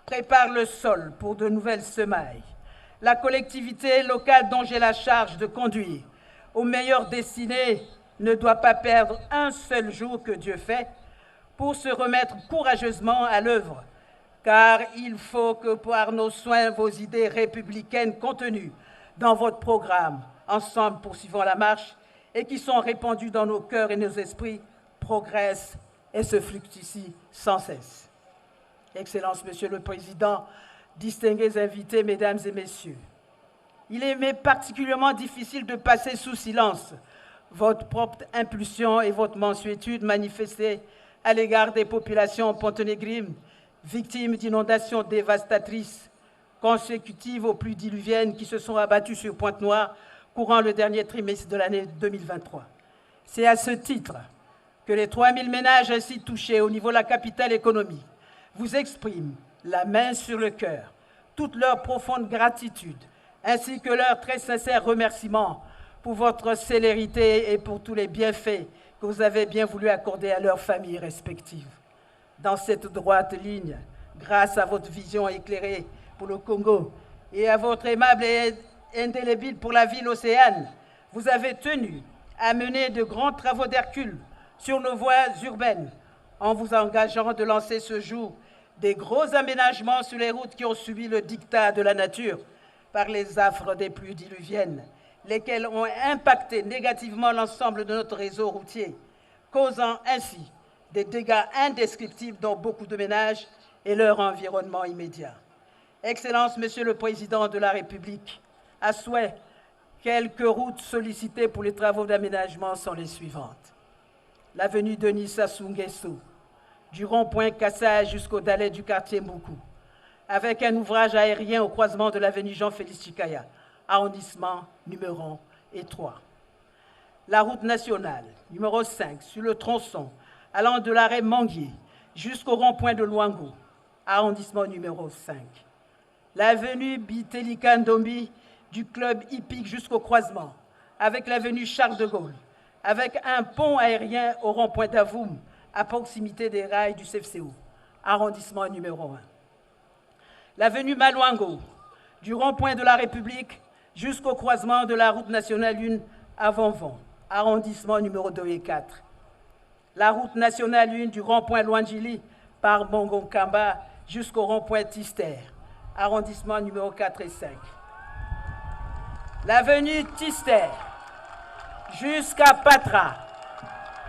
préparent le sol pour de nouvelles semailles, la collectivité locale dont j'ai la charge de conduire aux meilleures destinées ne doit pas perdre un seul jour que Dieu fait pour se remettre courageusement à l'œuvre, car il faut que par nos soins, vos idées républicaines contenues dans votre programme, ensemble poursuivant la marche, et qui sont répandues dans nos cœurs et nos esprits, progressent et se fructifient sans cesse. Excellences, Monsieur le Président, distingués invités, Mesdames et Messieurs, il est particulièrement difficile de passer sous silence votre propre impulsion et votre mansuétude manifestée à l'égard des populations ponténégrines victimes d'inondations dévastatrices consécutives aux pluies diluviennes qui se sont abattues sur Pointe-Noire courant le dernier trimestre de l'année 2023. C'est à ce titre que les 3000 ménages ainsi touchés au niveau de la capitale économique vous expriment, la main sur le cœur, toute leur profonde gratitude, ainsi que leurs très sincères remerciements pour votre célérité et pour tous les bienfaits que vous avez bien voulu accorder à leurs familles respectives. Dans cette droite ligne, grâce à votre vision éclairée pour le Congo et à votre aimable et indélébile pour la ville océane, vous avez tenu à mener de grands travaux d'Hercule sur nos voies urbaines en vous engageant de lancer ce jour des gros aménagements sur les routes qui ont subi le diktat de la nature par les affres des pluies diluviennes, lesquelles ont impacté négativement l'ensemble de notre réseau routier, causant ainsi des dégâts indescriptibles dans beaucoup de ménages et leur environnement immédiat. Excellence, Monsieur le Président de la République, à souhait, quelques routes sollicitées pour les travaux d'aménagement sont les suivantes. L'avenue Denis Sassou Nguesso, du rond-point Kassai jusqu'au Dalet du quartier Mboukou, avec un ouvrage aérien au croisement de l'avenue Jean-Félix Chikaya, arrondissement numéro 3. La route nationale, numéro 5, sur le tronçon, allant de l'arrêt Manguier jusqu'au rond-point de Luango, arrondissement numéro 5. L'avenue Bitelika Ndombi, du club hippique jusqu'au croisement, avec l'avenue Charles de Gaulle, avec un pont aérien au rond-point d'Avoum, à proximité des rails du CFCO, arrondissement numéro 1. L'avenue Maluango, du rond-point de la République jusqu'au croisement de la route nationale 1 à Vonvon, arrondissement numéro 2 et 4. La route nationale 1 du rond-point Luangili par Bongo-Kamba jusqu'au rond-point Tister, arrondissement numéro 4 et 5. L'avenue Tister jusqu'à Patra,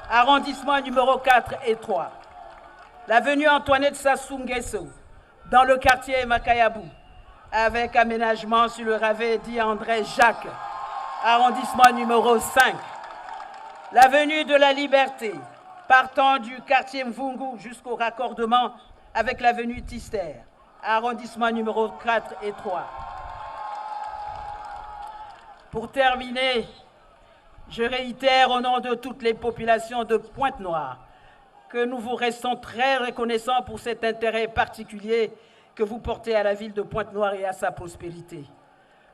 arrondissement numéro 4 et 3. L'avenue Antoinette Sassou Nguesso, dans le quartier Makayabou, avec aménagement sur le ravet dit André Jacques, arrondissement numéro 5. L'avenue de la Liberté, partant du quartier Mvungu jusqu'au raccordement avec l'avenue Tister, arrondissement numéro 4 et 3. Pour terminer, je réitère au nom de toutes les populations de Pointe-Noire que nous vous restons très reconnaissants pour cet intérêt particulier que vous portez à la ville de Pointe-Noire et à sa prospérité.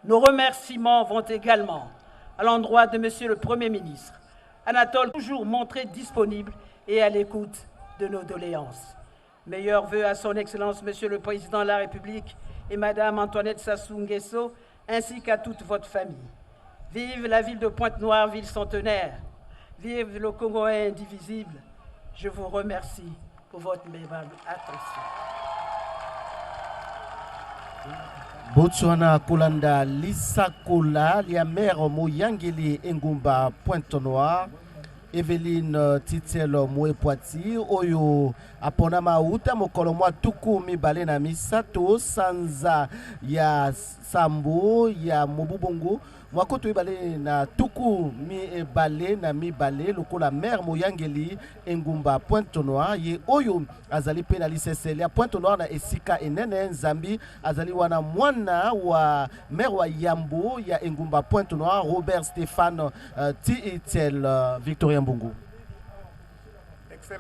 Nos remerciements vont également à l'endroit de Monsieur le Premier ministre, Anatole, toujours montré disponible et à l'écoute de nos doléances. Meilleurs vœux à son Excellence Monsieur le Président de la République et Madame Antoinette Sassou Nguesso, ainsi qu'à toute votre famille. Vive la ville de Pointe-Noire, ville centenaire. Vive le Congo indivisible. Je vous remercie pour votre aimable attention. Botswana Kolanda Lisakola, lia mère Moyangeli Engumba Pointe-Noire, Evelyne Titielo Mouepoiti, Oyo Apona Mauta Mokolo mwa tuku mibale na misato sanza ya Sambo ya Mobubongo mwakoto ibale na tuku mi bale na mi bale lokola mère Moyangeli Engumba Pointe-Noire ye oyo azali pe na liseseli ya Pointe-Noire na esika enene Nzambi azali wana mwana wa mère wa Yambo ya Engumba Pointe-Noire Robert Stéphane Tiitel Victorien Mbungu.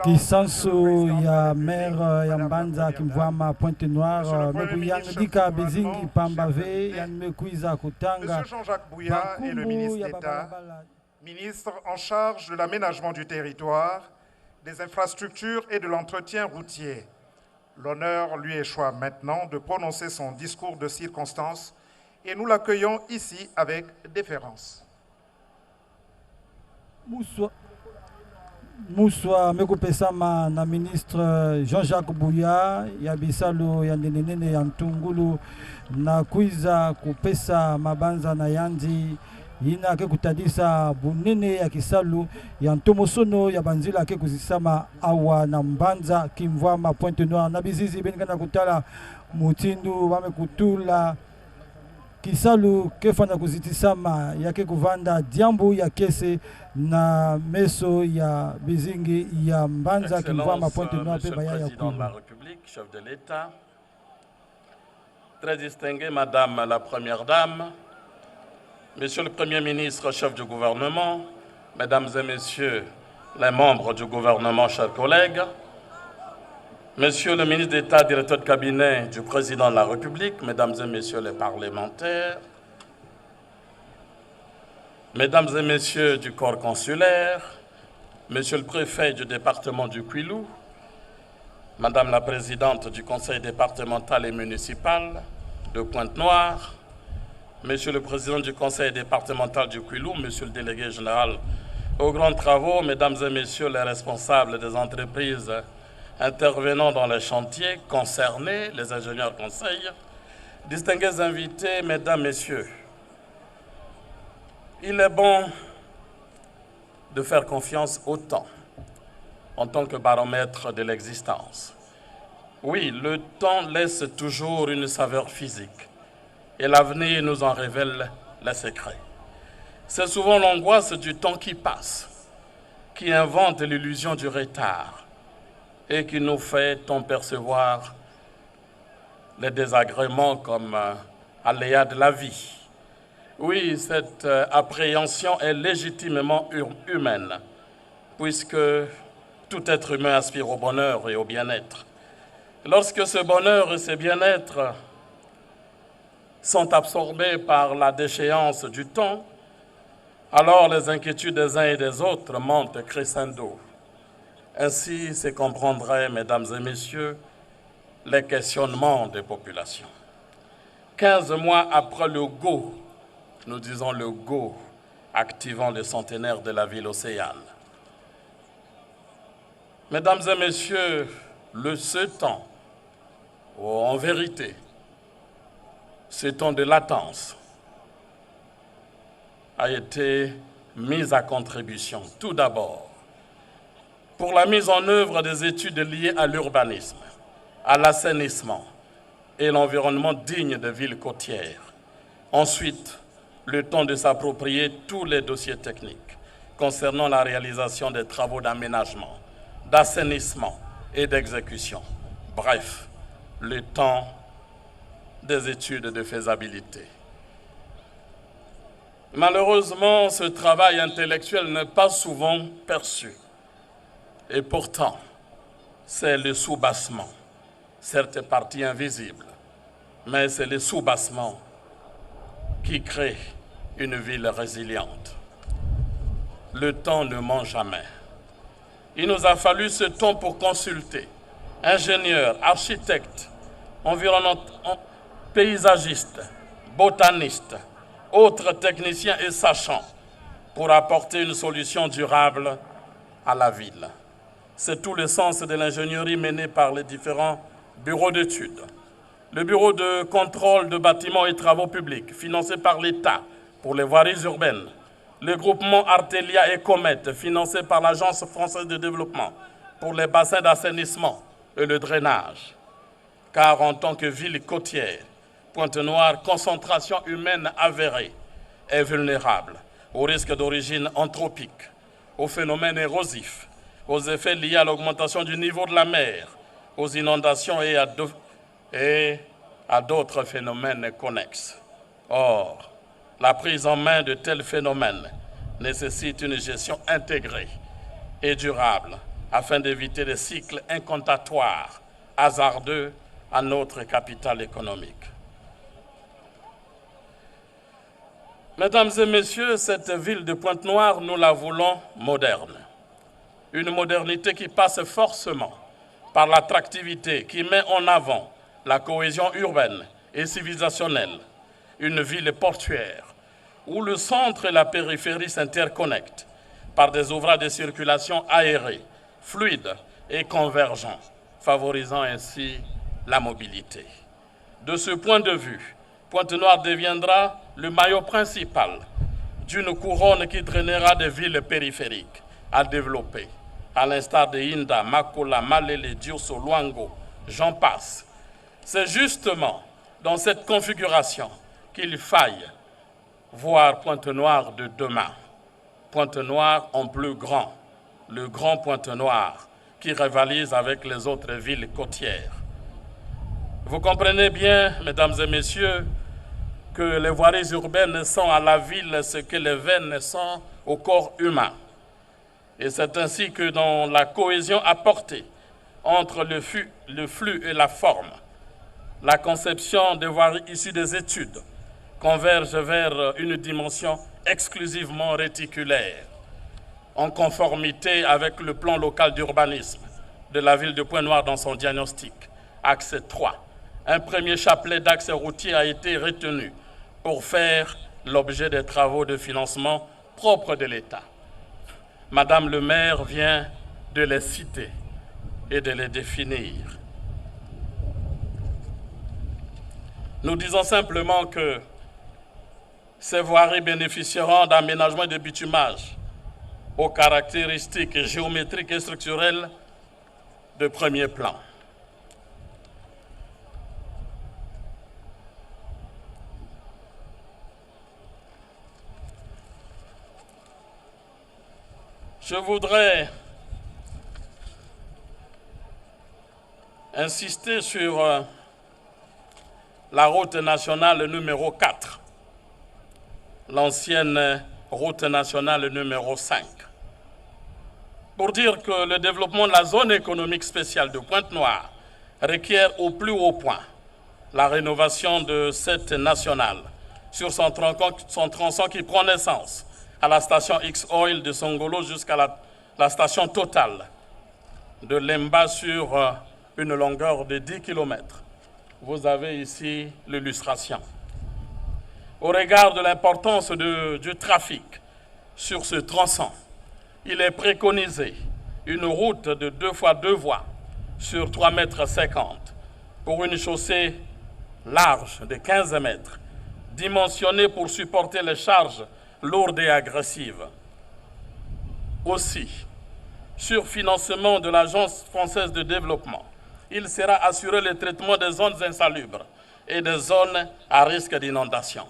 Kisanso ya maire ya Mbanza Kimvwama Pointe-Noire mekuyangdika bezingi pambave yanmekuiza kutanga. Monsieur Jean-Jacques Bouya est le ministre d'État, ministre en charge de l'aménagement du territoire, des infrastructures et de l'entretien routier. L'honneur lui échoit maintenant de prononcer son discours de circonstance et nous l'accueillons ici avec déférence. Moussoua Mekopesama na ministre Jean-Jacques Bouya ya bisalo ya nenene ya Ntungulu na kuiza kupesa mabanza na yandi yina ke kutadisa bunene ya kisalu ya Ntomosono ya banzila ke kuzisama awa na Mbanza Kimvwama Pointe-Noire na bizizi benikana kutala mutindu wamekutula kisalu kefana kuzitisama yake kuvanda diambu ya kese na meso ya bizingi ya Mbanza Kimvwama Pointe-Noire pe baya ya Président de la République, chef de l'État, très distingué Madame la Première Dame, Monsieur le Premier ministre, chef du gouvernement, Mesdames et Messieurs les membres du gouvernement, chers collègues, Monsieur le ministre d'État, directeur de cabinet du Président de la République, Mesdames et Messieurs les parlementaires, Mesdames et messieurs du corps consulaire, monsieur le préfet du département du Kwilu, madame la présidente du conseil départemental et municipal de Pointe-Noire, monsieur le président du conseil départemental du Kwilu, monsieur le délégué général aux grands travaux, mesdames et messieurs les responsables des entreprises intervenant dans les chantiers concernés, les ingénieurs conseils, distingués invités, mesdames, messieurs, il est bon de faire confiance au temps en tant que baromètre de l'existence. Oui, le temps laisse toujours une saveur physique et l'avenir nous en révèle les secrets. C'est souvent l'angoisse du temps qui passe qui invente l'illusion du retard et qui nous fait en percevoir les désagréments comme aléas de la vie. Oui, cette appréhension est légitimement humaine, puisque tout être humain aspire au bonheur et au bien-être. Lorsque ce bonheur et ce bien-être sont absorbés par la déchéance du temps, alors les inquiétudes des uns et des autres montent crescendo. Ainsi se comprendraient, mesdames et messieurs, les questionnements des populations. 15 mois après le go, nous disons le go, activant le centenaire de la ville océane. Mesdames et messieurs, ce temps, en vérité, ce temps de latence a été mis à contribution, tout d'abord, pour la mise en œuvre des études liées à l'urbanisme, à l'assainissement et l'environnement digne de villes côtières. Ensuite, le temps de s'approprier tous les dossiers techniques concernant la réalisation des travaux d'aménagement, d'assainissement et d'exécution. Bref, le temps des études de faisabilité. Malheureusement, ce travail intellectuel n'est pas souvent perçu. Et pourtant, c'est le soubassement, certes partie invisible, mais c'est le soubassement qui crée une ville résiliente. Le temps ne ment jamais. Il nous a fallu ce temps pour consulter ingénieurs, architectes, paysagistes, botanistes, autres techniciens et sachants pour apporter une solution durable à la ville. C'est tout le sens de l'ingénierie menée par les différents bureaux d'études. Le bureau de contrôle de bâtiments et travaux publics, financé par l'État pour les voiries urbaines. Le groupement Artelia et Comète, financé par l'Agence française de développement pour les bassins d'assainissement et le drainage. Car en tant que ville côtière, Pointe-Noire, concentration humaine avérée, est vulnérable aux risques d'origine anthropique, aux phénomènes érosifs, aux effets liés à l'augmentation du niveau de la mer, aux inondations et à d'autres phénomènes connexes. Or, la prise en main de tels phénomènes nécessite une gestion intégrée et durable afin d'éviter des cycles incantatoires, hasardeux à notre capital économique. Mesdames et messieurs, cette ville de Pointe-Noire, nous la voulons moderne. Une modernité qui passe forcément par l'attractivité, qui met en avant la cohésion urbaine et civilisationnelle. Une ville portuaire où le centre et la périphérie s'interconnectent par des ouvrages de circulation aérés, fluides et convergents, favorisant ainsi la mobilité. De ce point de vue, Pointe-Noire deviendra le maillot principal d'une couronne qui drainera des villes périphériques à développer, à l'instar de Inda, Makola, Malele, Diosso, Luango, j'en passe. C'est justement dans cette configuration qu'il faille voir Pointe-Noire de demain. Pointe-Noire en plus grand, le grand Pointe-Noire qui rivalise avec les autres villes côtières. Vous comprenez bien, mesdames et messieurs, que les voiries urbaines sont à la ville ce que les veines sont au corps humain. Et c'est ainsi que dans la cohésion apportée entre le flux et la forme, la conception des voiries issues des études converge vers une dimension exclusivement réticulaire, en conformité avec le plan local d'urbanisme de la ville de Pointe-Noire dans son diagnostic, axe 3. Un premier chapelet d'axes routiers a été retenu pour faire l'objet des travaux de financement propres de l'État. Madame le maire vient de les citer et de les définir. Nous disons simplement que ces voiries bénéficieront d'aménagements et de bitumage aux caractéristiques géométriques et structurelles de premier plan. Je voudrais insister sur la route nationale numéro 4, l'ancienne route nationale numéro 5. Pour dire que le développement de la zone économique spéciale de Pointe-Noire requiert au plus haut point la rénovation de cette nationale sur son tronçon qui prend naissance à la station X-Oil de Songolo jusqu'à la station Total de Lemba sur une longueur de 10 km. Vous avez ici l'illustration. Au regard de l'importance du trafic sur ce tronçon, il est préconisé une route de 2 fois 2 voies sur 3,50 m pour une chaussée large de 15 mètres, dimensionnée pour supporter les charges lourdes et agressives. Aussi, sur financement de l'Agence française de développement, il sera assuré le traitement des zones insalubres et des zones à risque d'inondation,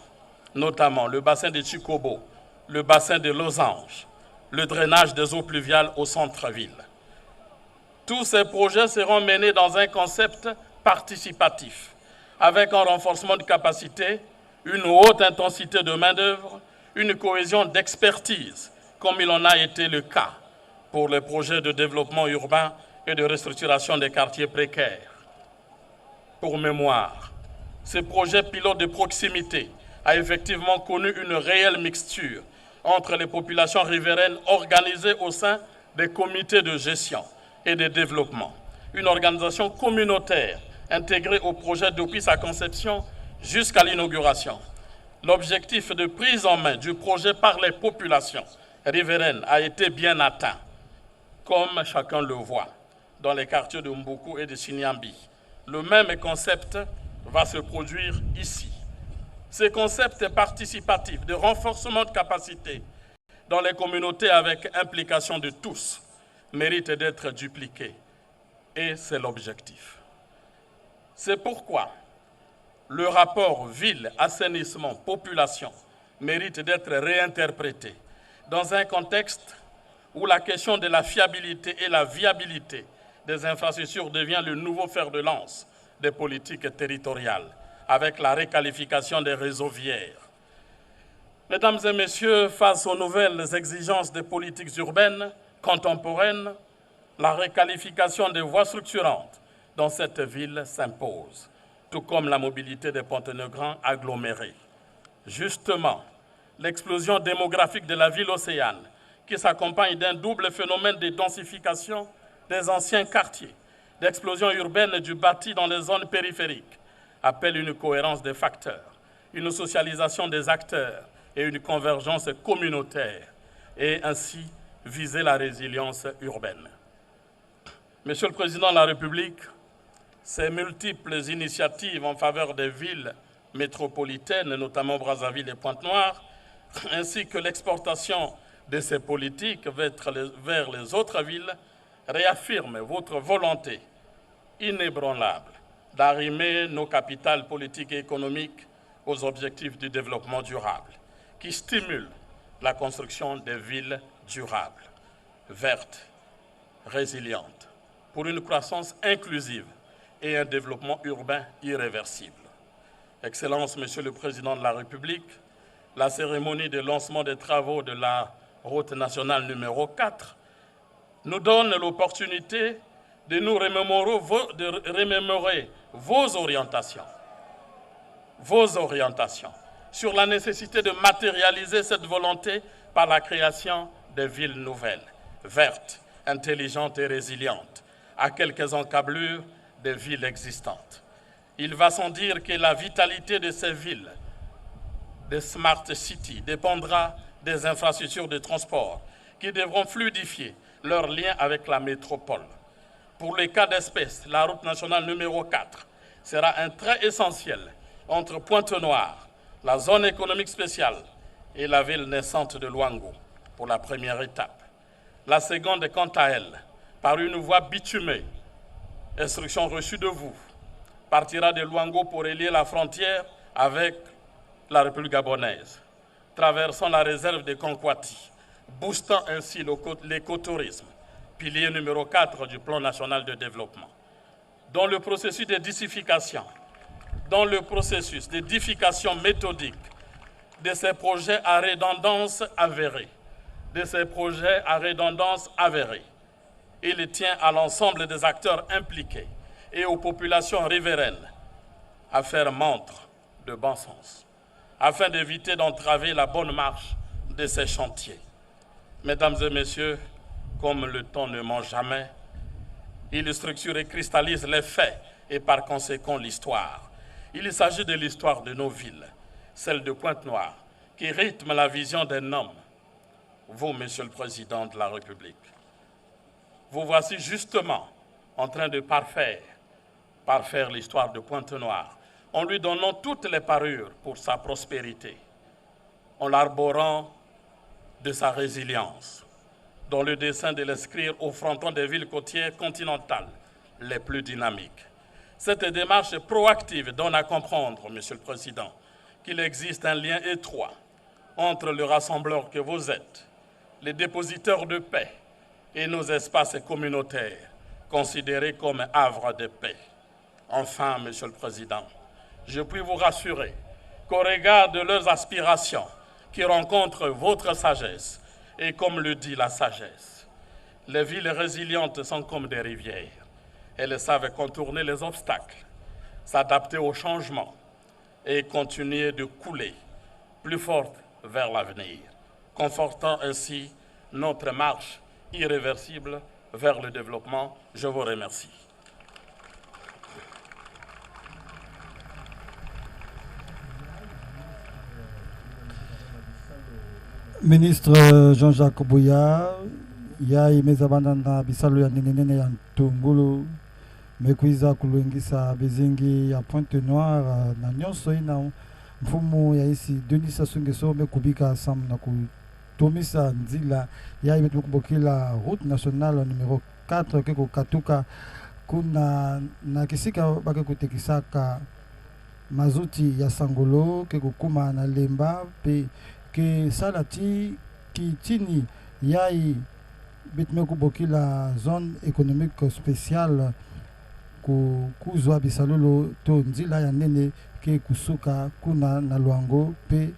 notamment le bassin de Chikobo, le bassin de Losange, le drainage des eaux pluviales au centre-ville. Tous ces projets seront menés dans un concept participatif, avec un renforcement de capacité, une haute intensité de main-d'œuvre, une cohésion d'expertise, comme il en a été le cas pour les projets de développement urbain et de restructuration des quartiers précaires. Pour mémoire, ce projet pilote de proximité a effectivement connu une réelle mixture entre les populations riveraines organisées au sein des comités de gestion et de développement. Une organisation communautaire intégrée au projet depuis sa conception jusqu'à l'inauguration. L'objectif de prise en main du projet par les populations riveraines a été bien atteint, comme chacun le voit dans les quartiers de Mboukou et de Sinyambi. Le même concept va se produire ici. Ce concept participatif de renforcement de capacité dans les communautés avec implication de tous mérite d'être dupliqué. Et c'est l'objectif. C'est pourquoi le rapport ville, assainissement, population mérite d'être réinterprété dans un contexte où la question de la fiabilité et la viabilité des infrastructures devient le nouveau fer de lance des politiques territoriales, avec la requalification des réseaux viaires. Mesdames et messieurs, face aux nouvelles exigences des politiques urbaines contemporaines, la requalification des voies structurantes dans cette ville s'impose, tout comme la mobilité des Pontenegrands agglomérés. Justement, l'explosion démographique de la ville océane, qui s'accompagne d'un double phénomène de densification des anciens quartiers, d'explosion urbaine du bâti dans les zones périphériques, appelle une cohérence des facteurs, une socialisation des acteurs et une convergence communautaire, et ainsi viser la résilience urbaine. Monsieur le Président de la République, ces multiples initiatives en faveur des villes métropolitaines, notamment Brazzaville et Pointe-Noire, ainsi que l'exportation de ces politiques vers les autres villes, réaffirment votre volonté inébranlable d'arrimer nos capitales politiques et économiques aux objectifs du développement durable, qui stimulent la construction des villes durables, vertes, résilientes, pour une croissance inclusive et un développement urbain irréversible. Excellences, Monsieur le Président de la République, la cérémonie de lancement des travaux de la route nationale numéro 4 nous donne l'opportunité de nous remémorer vos orientations sur la nécessité de matérialiser cette volonté par la création de villes nouvelles, vertes, intelligentes et résilientes, à quelques encablures des villes existantes. Il va sans dire que la vitalité de ces villes, des smart cities, dépendra des infrastructures de transport qui devront fluidifier leurs liens avec la métropole. Pour les cas d'espèce, la route nationale numéro 4 sera un trait essentiel entre Pointe-Noire, la zone économique spéciale et la ville naissante de Luango pour la première étape. La seconde, quant à elle, par une voie bitumée, instruction reçue de vous, partira de Luango pour relier la frontière avec la République gabonaise, traversant la réserve de Konkwati, boostant ainsi l'écotourisme, pilier numéro 4 du plan national de développement. Dans le processus d'édification méthodique de ces projets à redondance avérée, il tient à l'ensemble des acteurs impliqués et aux populations riveraines à faire montre de bon sens, afin d'éviter d'entraver la bonne marche de ces chantiers. Mesdames et messieurs, comme le temps ne ment jamais, il structure et cristallise les faits et par conséquent l'histoire. Il s'agit de l'histoire de nos villes, celle de Pointe-Noire, qui rythme la vision d'un homme, vous, Monsieur le Président de la République. Vous voici justement en train de parfaire l'histoire de Pointe-Noire, en lui donnant toutes les parures pour sa prospérité, en l'arborant de sa résilience, dans le dessein de l'inscrire au fronton des villes côtières continentales les plus dynamiques. Cette démarche proactive donne à comprendre, Monsieur le Président, qu'il existe un lien étroit entre le rassembleur que vous êtes, les dépositeurs de paix et nos espaces communautaires, considérés comme havres de paix. Enfin, Monsieur le Président, je puis vous rassurer qu'au regard de leurs aspirations, qui rencontrent votre sagesse, et comme le dit la sagesse, les villes résilientes sont comme des rivières. Elles savent contourner les obstacles, s'adapter aux changements et continuer de couler plus fortes vers l'avenir, confortant ainsi notre marche irréversible vers le développement. Je vous remercie. Ministre Jean-Jacques Bouya, ya imezabana na bisalo ya nenene ya Ntungulu, mekuiza kuluingisa bezingi ya Pointe-Noire na nyonso ina mfumu ya isi Denis Sassou Nguesso mekubika sam na kutumisa nzila ya imekubokila route nationale numéro 4 keko katuka kuna na kisika bake kutekisaka mazuti ya Sangolo keko kuma na Lemba pe que salati qui tini yai bitmeku boki la zone économique spéciale ku kuzwa bisalolo to nzila ya nene ke kusuka kuna na Luango pe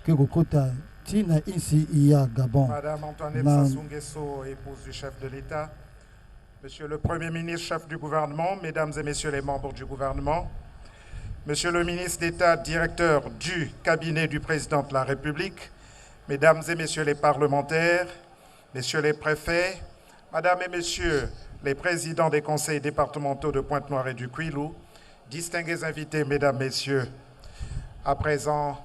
ke kokota tina ici ya Gabon. Madame Antoinette Sassou Nguesso, épouse du chef de l'État, Monsieur le Premier ministre, chef du gouvernement, Mesdames et Messieurs les membres du gouvernement, Monsieur le ministre d'État, directeur du cabinet du président de la République, Mesdames et Messieurs les parlementaires, Messieurs les préfets, Madame et Messieurs les présidents des conseils départementaux de Pointe-Noire et du Kwilu, distingués invités, Mesdames, Messieurs, à présent,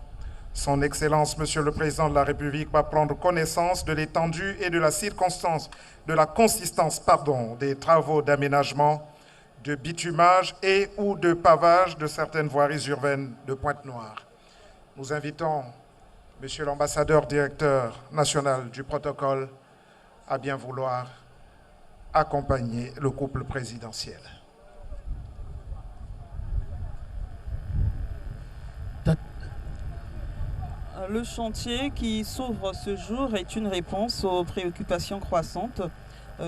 Son Excellence, Monsieur le Président de la République, va prendre connaissance de l'étendue et de la consistance des travaux d'aménagement, de bitumage et ou de pavage de certaines voiries urbaines de Pointe-Noire. Nous invitons Monsieur l'ambassadeur directeur national du protocole à bien vouloir accompagner le couple présidentiel. Le chantier qui s'ouvre ce jour est une réponse aux préoccupations croissantes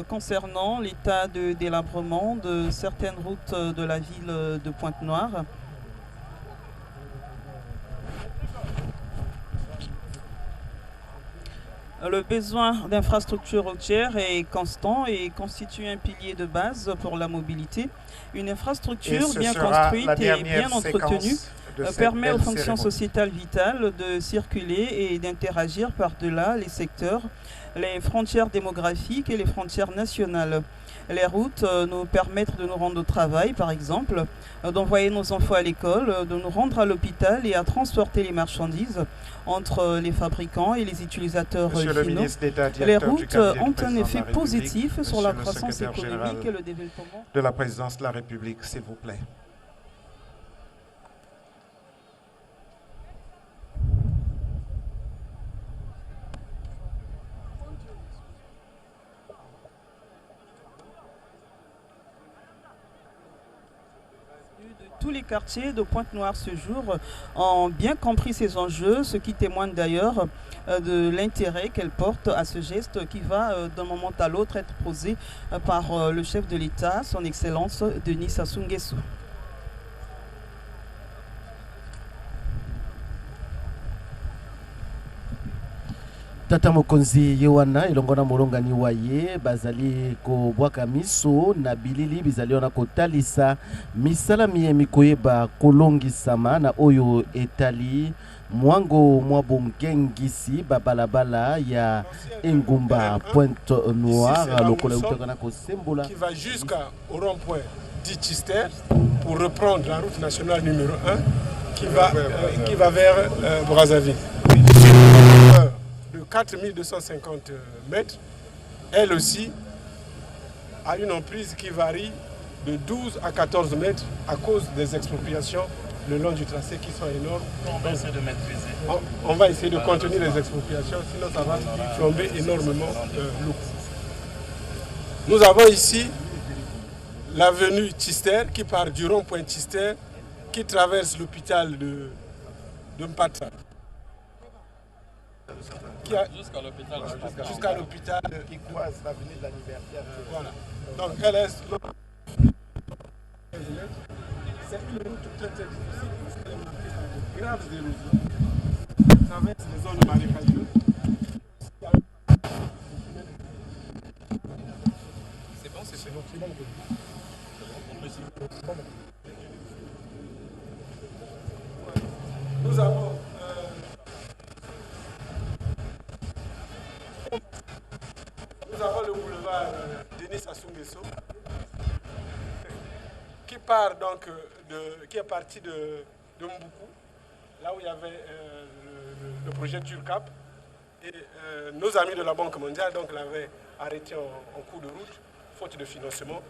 concernant l'état de délabrement de certaines routes de la ville de Pointe-Noire. Le besoin d'infrastructures routières est constant et constitue un pilier de base pour la mobilité. Une infrastructure bien construite et bien entretenue permet aux fonctions sociétales vitales de circuler et d'interagir par-delà les secteurs, les frontières démographiques et les frontières nationales. Les routes nous permettent de nous rendre au travail, par exemple, d'envoyer nos enfants à l'école, de nous rendre à l'hôpital et à transporter les marchandises entre les fabricants et les utilisateurs finaux. Les routes ont un effet positif sur la croissance économique et le développement. De la présidence de la République, s'il vous plaît. Tous les quartiers de Pointe-Noire ce jour ont bien compris ces enjeux, ce qui témoigne d'ailleurs de l'intérêt qu'elle porte à ce geste qui va d'un moment à l'autre être posé par le chef de l'État, son Excellence Denis Sassou Nguesso. Tata mokonzi yewana ilongona molongani waye bazali ko bwaka miso na bilili bizali ona kotalisa misala miyemi koyeba kolongisama na oyo etali mwango mwa bongengisi babalabala ya Engumba Pointe-Noire lokola utokana ko sembola qui va jusqu'au rond-point dit Chister pour reprendre la route nationale numéro 1 qui va vers Brazzaville. De 4250 mètres, elle aussi a une emprise qui varie de 12 à 14 mètres à cause des expropriations le long du tracé qui sont énormes. On va essayer de maîtriser. On va essayer de contenir les expropriations, sinon ça va flamber énormément l'eau. Nous avons ici l'avenue Chister qui part du rond-point Chister qui traverse l'hôpital de Mpata. Jusqu'à l'hôpital qui croise l'avenue de la Liberté. Voilà. Donc elle est c'est une route très difficile parce qu'elle est marquée par de graves érosions. Elle traverse les zones marécageuses. C'est bon, c'est bon. Nous avons le boulevard Denis Sassou Nguesso qui part donc qui est parti de Mboukou, là où il y avait le projet Turcap, et nos amis de la Banque mondiale donc l'avaient arrêté en cours de route faute de financement,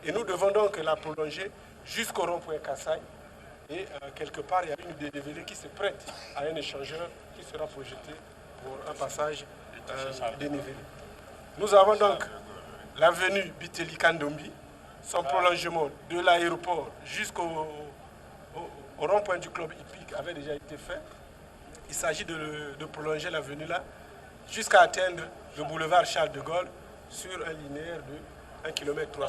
et nous devons donc la prolonger jusqu'au rond-point Kassai, et quelque part il y a une dénivelée qui se prête à un échangeur qui sera projeté pour un passage dénivelé. Nous avons donc l'avenue Biteli Kandombi, son prolongement de l'aéroport jusqu'au rond-point du club hippique avait déjà été fait. Il s'agit de prolonger l'avenue là jusqu'à atteindre le boulevard Charles de Gaulle sur un linéaire de 1,3 km.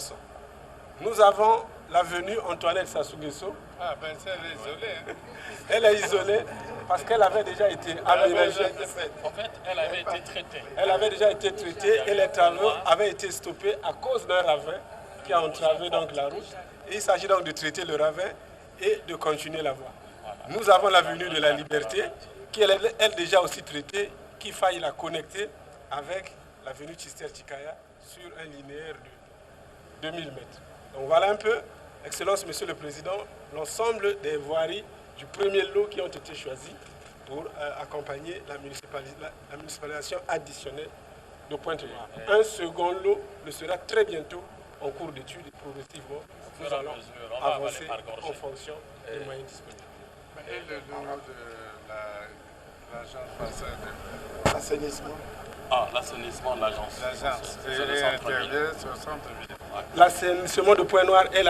Nous avons l'avenue Antoinette Sassou Nguesso. Ah ben elle est isolée. Hein. Elle est isolée parce qu'elle avait déjà été aménagée. En fait, elle avait été traitée. Elle avait déjà été traitée et les travaux avaient été stoppés à cause d'un ravin qui a entravé donc la route. Et il s'agit donc de traiter le ravin et de continuer la voie. Nous avons l'avenue de la Liberté qui est elle déjà aussi traitée, qu'il faille la connecter avec l'avenue Chister-Tikaya sur un linéaire de 2000 mètres. Donc voilà un peu, Excellence, Monsieur le Président, l'ensemble des voiries du premier lot qui ont été choisis pour accompagner la municipalisation additionnelle de Pointe-Noire. Un second lot le sera très bientôt en cours d'étude et progressivement nous allons avancer en fonction des moyens disponibles. Et le lot de l'agence française L'assainissement. Ah, l'assainissement de l'agence. L'agence, elle intervient sur le centre-ville. L'assainissement de Pointe-Noire, elle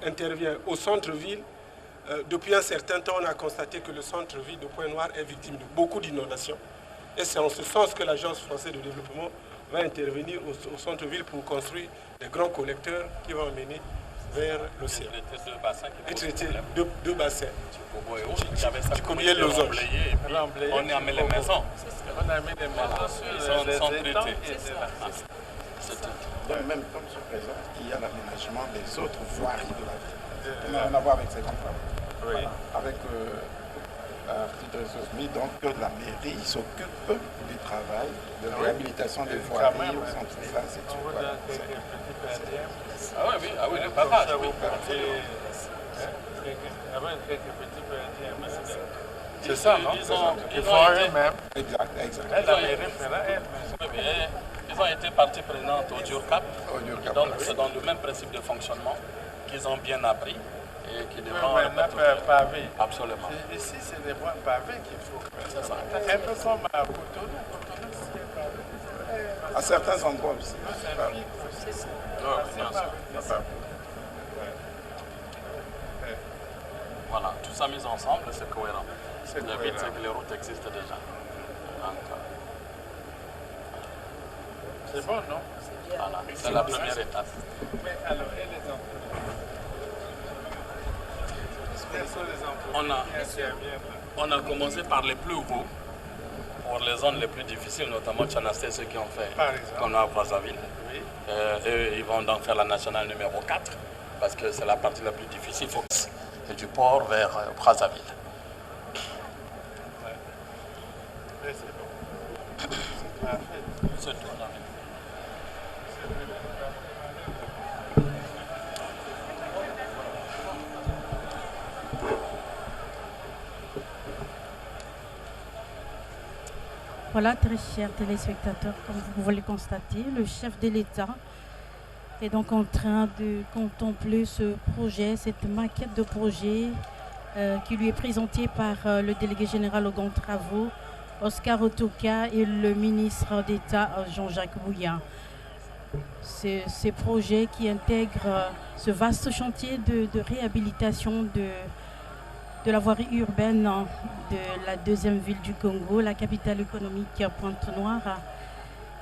intervient au centre-ville. Depuis un certain temps, on a constaté que le centre-ville de Pointe-Noire est victime de beaucoup d'inondations. Et c'est en ce sens que l'Agence française de développement va intervenir au centre-ville pour construire des grands collecteurs qui vont emmener vers l'océan. Et traiter deux bassins. Tikobo et Losange. On a mis les maisons. On a mis des maisons sur les étangs qui étaient là. En même temps, se présente qu'il y a l'aménagement des autres voiries de la ville. On a à voir avec ces contrats. Oui. Avec la petite ressource mise, donc que la mairie s'occupe du travail de réhabilitation des voiries au centre de ça, c'est tout. Voilà. Ah oui, le pavage, oui. C'est ça, non? Ils ont eux-mêmes. Ils ont été partie prenante au DURCAP. Donc c'est dans le même principe de fonctionnement qu'ils ont bien appris et qui devront pavé. Absolument. Ici, c'est des voies pavées qu'il faut. C'est ça. Un peu comme à Cotonou, c'est pavé. À certains endroits aussi. Voilà, tout ça mis ensemble, c'est cohérent. Le but, c'est que les routes existent déjà. C'est bon, non? Voilà, c'est la première étape. Mais alors, et les emplois? On a commencé par les plus hauts, pour les zones les plus difficiles, notamment Tchanasté, ceux qui ont fait comme à Brazzaville. Eux, ils vont donc faire la nationale numéro 4, parce que c'est la partie la plus difficile, et du port vers Brazzaville. C'est tout. Voilà, très chers téléspectateurs, comme vous pouvez le constater, le chef de l'État est donc en train de contempler ce projet, cette maquette de projet qui lui est présentée par le délégué général aux grands travaux, Oscar Otoka, et le ministre d'État, Jean-Jacques Bouillard. C'est ces projets qui intègrent ce vaste chantier de réhabilitation de la voirie urbaine de la deuxième ville du Congo, la capitale économique Pointe-Noire,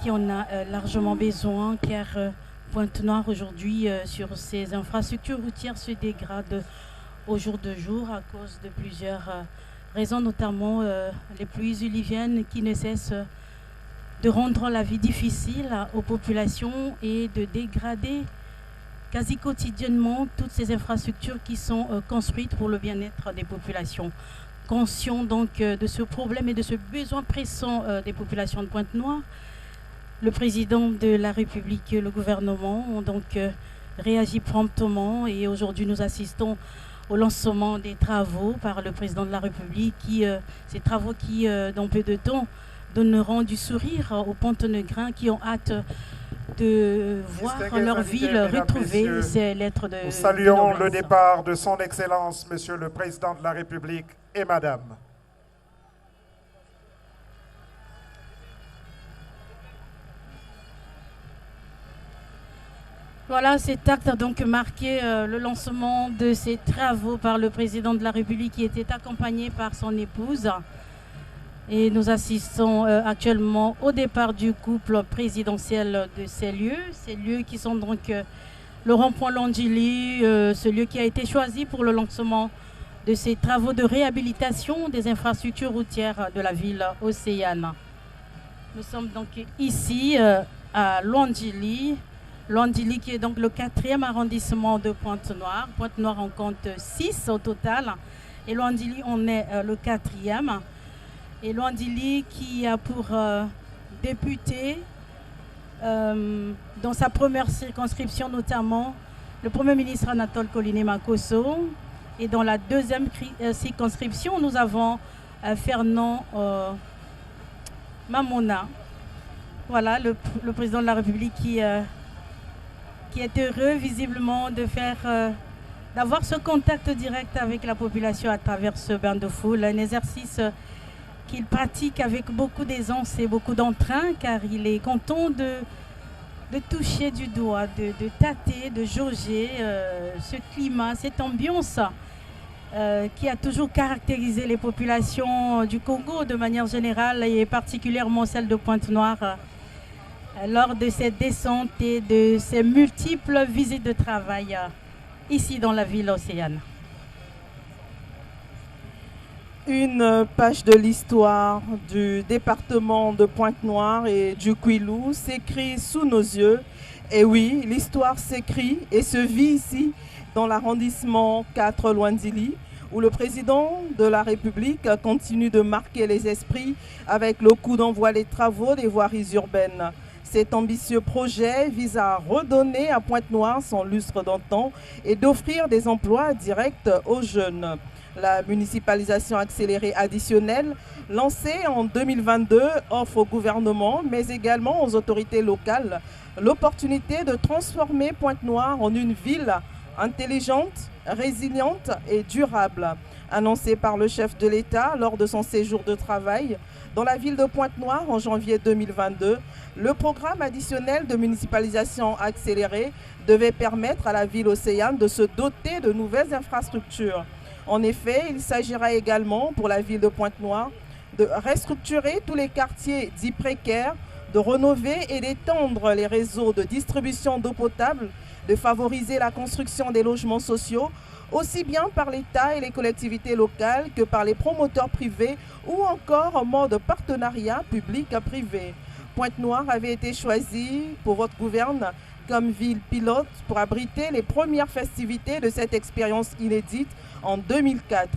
qui en a largement besoin, car Pointe-Noire aujourd'hui sur ses infrastructures routières se dégrade au jour de jour à cause de plusieurs raisons, notamment les pluies uliviennes qui ne cessent de rendre la vie difficile aux populations et de dégrader quasi quotidiennement toutes ces infrastructures qui sont construites pour le bien-être des populations. Conscient donc de ce problème et de ce besoin pressant des populations de Pointe-Noire, le président de la République et le gouvernement ont donc réagi promptement, et aujourd'hui nous assistons au lancement des travaux par le président de la République, ces travaux qui dans peu de temps donneront du sourire aux Pontenegrins qui ont hâte de voir leur ville retrouver ces lettres de... Nous saluons le départ de son Excellence, Monsieur le Président de la République et Madame. Voilà, cet acte a donc marqué le lancement de ces travaux par le Président de la République qui était accompagné par son épouse. Et nous assistons actuellement au départ du couple présidentiel de ces lieux qui sont donc le rond-point Longili, ce lieu qui a été choisi pour le lancement de ces travaux de réhabilitation des infrastructures routières de la ville océane. Nous sommes donc ici à Longili qui est donc le 4e arrondissement de Pointe-Noire. Pointe-Noire en compte 6 au total et Longili en est le 4e. Et Longili qui a pour député dans sa première circonscription notamment le Premier ministre Anatole Koliné-Makosso, et dans la deuxième circonscription nous avons Fernand Mamona. Voilà le président de la République qui est heureux visiblement d'avoir ce contact direct avec la population à travers ce bain de foule, un exercice qu'il pratique avec beaucoup d'aisance et beaucoup d'entrain, car il est content de toucher du doigt, de tâter, de jauger ce climat, cette ambiance qui a toujours caractérisé les populations du Congo de manière générale et particulièrement celle de Pointe-Noire lors de cette descente et de ces multiples visites de travail ici dans la ville océane. Une page de l'histoire du département de Pointe-Noire et du Kwilu s'écrit sous nos yeux. Et oui, l'histoire s'écrit et se vit ici dans l'arrondissement 4 Lwanzili, où le président de la République continue de marquer les esprits avec le coup d'envoi des travaux des voiries urbaines. Cet ambitieux projet vise à redonner à Pointe-Noire son lustre d'antan et d'offrir des emplois directs aux jeunes. La municipalisation accélérée additionnelle, lancée en 2022, offre au gouvernement, mais également aux autorités locales, l'opportunité de transformer Pointe-Noire en une ville intelligente, résiliente et durable. Annoncé par le chef de l'État lors de son séjour de travail dans la ville de Pointe-Noire en janvier 2022, le programme additionnel de municipalisation accélérée devait permettre à la ville océane de se doter de nouvelles infrastructures. En effet, il s'agira également pour la ville de Pointe-Noire de restructurer tous les quartiers dits précaires, de rénover et d'étendre les réseaux de distribution d'eau potable, de favoriser la construction des logements sociaux, aussi bien par l'État et les collectivités locales que par les promoteurs privés ou encore en mode partenariat public-privé. Pointe-Noire avait été choisie pour votre gouverne comme ville pilote pour abriter les premières festivités de cette expérience inédite en 2004.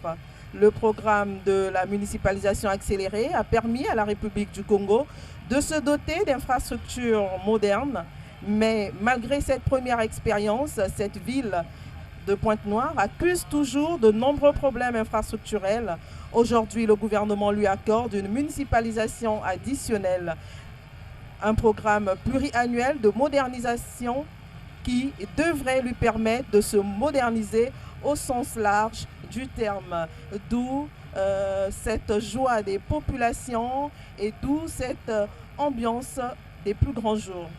Le programme de la municipalisation accélérée a permis à la République du Congo de se doter d'infrastructures modernes, mais malgré cette première expérience, cette ville de Pointe-Noire accuse toujours de nombreux problèmes infrastructurels. Aujourd'hui, le gouvernement lui accorde une municipalisation additionnelle, un programme pluriannuel de modernisation qui devrait lui permettre de se moderniser au sens large du terme, d'où cette joie des populations et d'où cette ambiance des plus grands jours.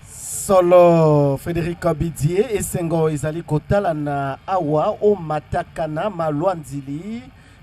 Solo Frédéric Bidier esengo ezali kotala na awa o matakana malwanzili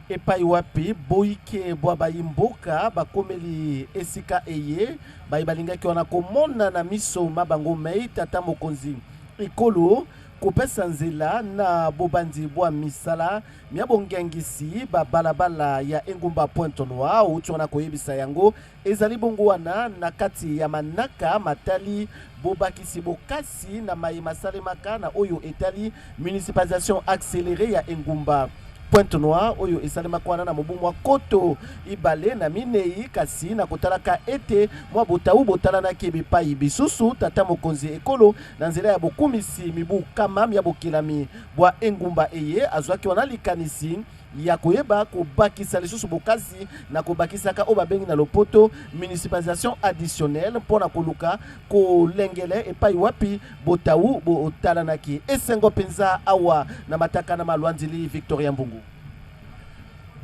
epai wapi boike bwa bayimboka bakomeli esika eye bayibalingaki wana komona na miso mabango mei tata mokonzi ekolo kopesa nzela na bobandi bwa misala miabongengisi babalabala ya engumba Pointe-Noire uti wana koyebisa yango ezali bongo wana na kati ya manaka matali bobakisi bokasi na mayema salemaka na oyo etali municipalisation accélérée ya engumba Pointe-Noire oyo esalemaka wana na mobu mwa koto ibale na minei kasi na kotalaka ete mwa botau botalanaki ebipai bisusu tata mokonzi ekolo na nzela ya bokumisi mibu kama ya bokelami bwa engumba eye azwaki wana likanisi ya koyeba kobakisa lisusu bokasi na kobakisaka oyo babengi na lopoto municipalisation additionnelle mpona koluka kolengele epai wapi botau botalanaki esengo mpenza awa na matakana malwanzili Victoria Mbungu.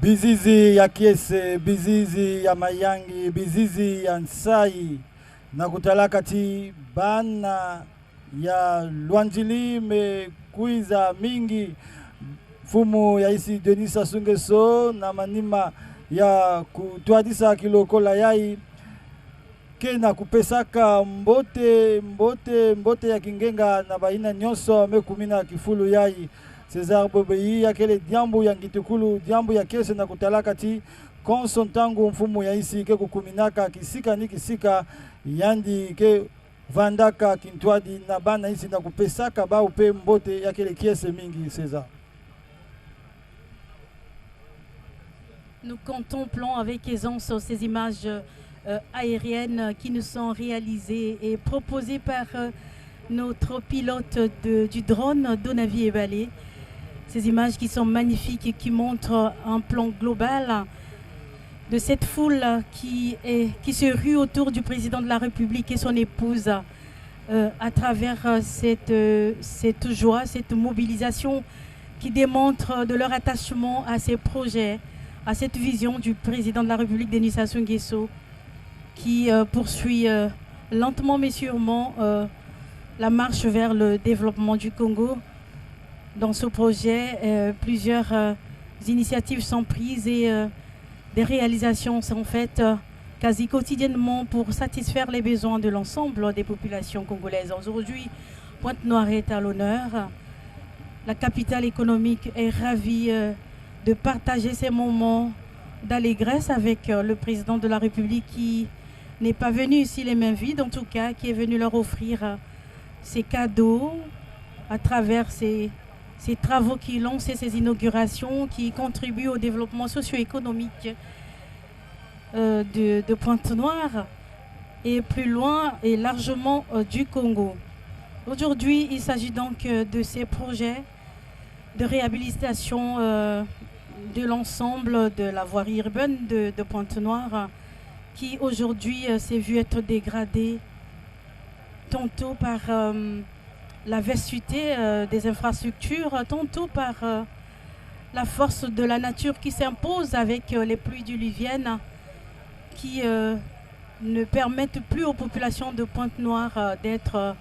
Bizizi ya Kiese, bizizi ya Mayangi, bizizi ya Nsai na kutalaka ti bana ya Lwanzili mekuiza mingi fumu ya isi Denis Sassou Nguesso na manima ya kutwadisa kilokola yai kena kupesaka mbote ya kingenga na baina nyonso mekumina kifulu yai César Bobeyi ya kele diambu ya ngitukulu diambu ya Kiese na kutalaka ti konsontangu mfumu ya isi ke kukuminaka kisika ni kisika yandi ke vandaka kintwadi na bana isi na kupesaka ba upe mbote ya kele Kiese mingi César. Nous contemplons avec aisance ces images aériennes qui nous sont réalisées et proposées par notre pilote du drone, Donavi Ebalé. Ces images qui sont magnifiques et qui montrent un plan global de cette foule qui se rue autour du président de la République et son épouse à travers cette joie, cette mobilisation qui démontre de leur attachement à ces projets, à cette vision du président de la République, Denis Sassou Nguesso, qui poursuit lentement mais sûrement la marche vers le développement du Congo. Dans ce projet, plusieurs initiatives sont prises et des réalisations sont faites quasi quotidiennement pour satisfaire les besoins de l'ensemble des populations congolaises. Aujourd'hui, Pointe-Noire est à l'honneur. La capitale économique est ravie de partager ces moments d'allégresse avec le président de la République qui n'est pas venu ici les mains vides, en tout cas, qui est venu leur offrir ces cadeaux à travers ces ces travaux qui lancent et ces inaugurations qui contribuent au développement socio-économique de Pointe-Noire et plus loin et largement du Congo. Aujourd'hui, il s'agit donc de ces projets de réhabilitation de l'ensemble de la voirie urbaine de Pointe-Noire qui aujourd'hui s'est vu être dégradée tantôt par la vastuité des infrastructures, tantôt par la force de la nature qui s'impose avec les pluies diluviennes qui ne permettent plus aux populations de Pointe-Noire d'être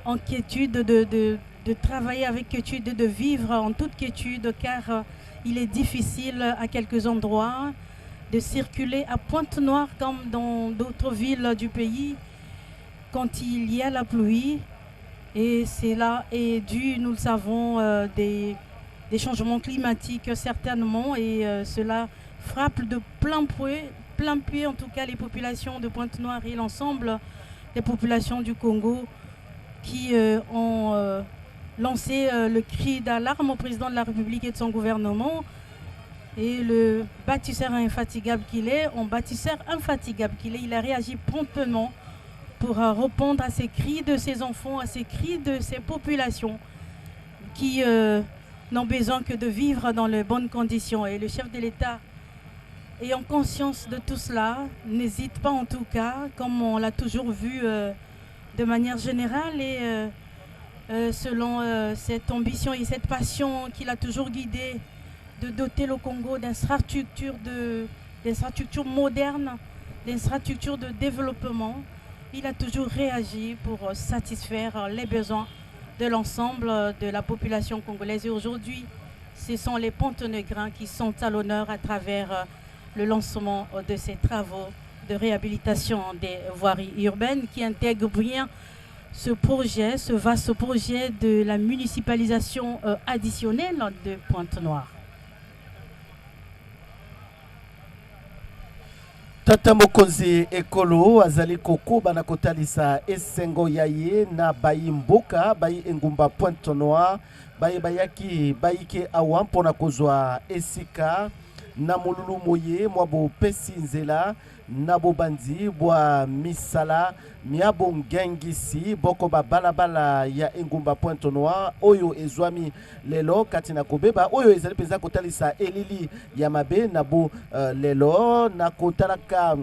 en quiétude, de travailler avec quiétude, de vivre en toute quiétude, car il est difficile à quelques endroits de circuler à Pointe-Noire comme dans d'autres villes du pays quand il y a la pluie. Et cela est dû, nous le savons, des changements climatiques certainement, et cela frappe de plein pied en tout cas les populations de Pointe-Noire et l'ensemble des populations du Congo qui ont lancé le cri d'alarme au président de la République et de son gouvernement. Et le bâtisseur infatigable qu'il est, il a réagi promptement pour répondre à ces cris de ses enfants, à ces cris de ces populations qui n'ont besoin que de vivre dans les bonnes conditions. Et le chef de l'État, ayant conscience de tout cela, n'hésite pas en tout cas, comme on l'a toujours vu de manière générale et selon cette ambition et cette passion qu'il a toujours guidé, de doter le Congo d'infrastructures modernes, d'infrastructures de développement. Il a toujours réagi pour satisfaire les besoins de l'ensemble de la population congolaise. Et aujourd'hui, ce sont les Pontenegrins qui sont à l'honneur à travers le lancement de ces travaux de réhabilitation des voiries urbaines qui intègrent bien ce projet, ce vaste projet de la municipalisation additionnelle de Pointe-Noire. Tata Mokonzi Ekolo azali kokoba na kotalisa esengo yaye na bayi mboka bayi engumba Pointe-Noire bayi bayaki bayike awa mpona kozwa esika na molulu moye mwabo pesi nzela na bobandi bwa misala miabo ngengisi boko balabala ya engumba Pointe-Noire oyo ezwami lelo katina kobeba oyo ezali penza kotalisa elili ya mabe na bo lelo na kotalaka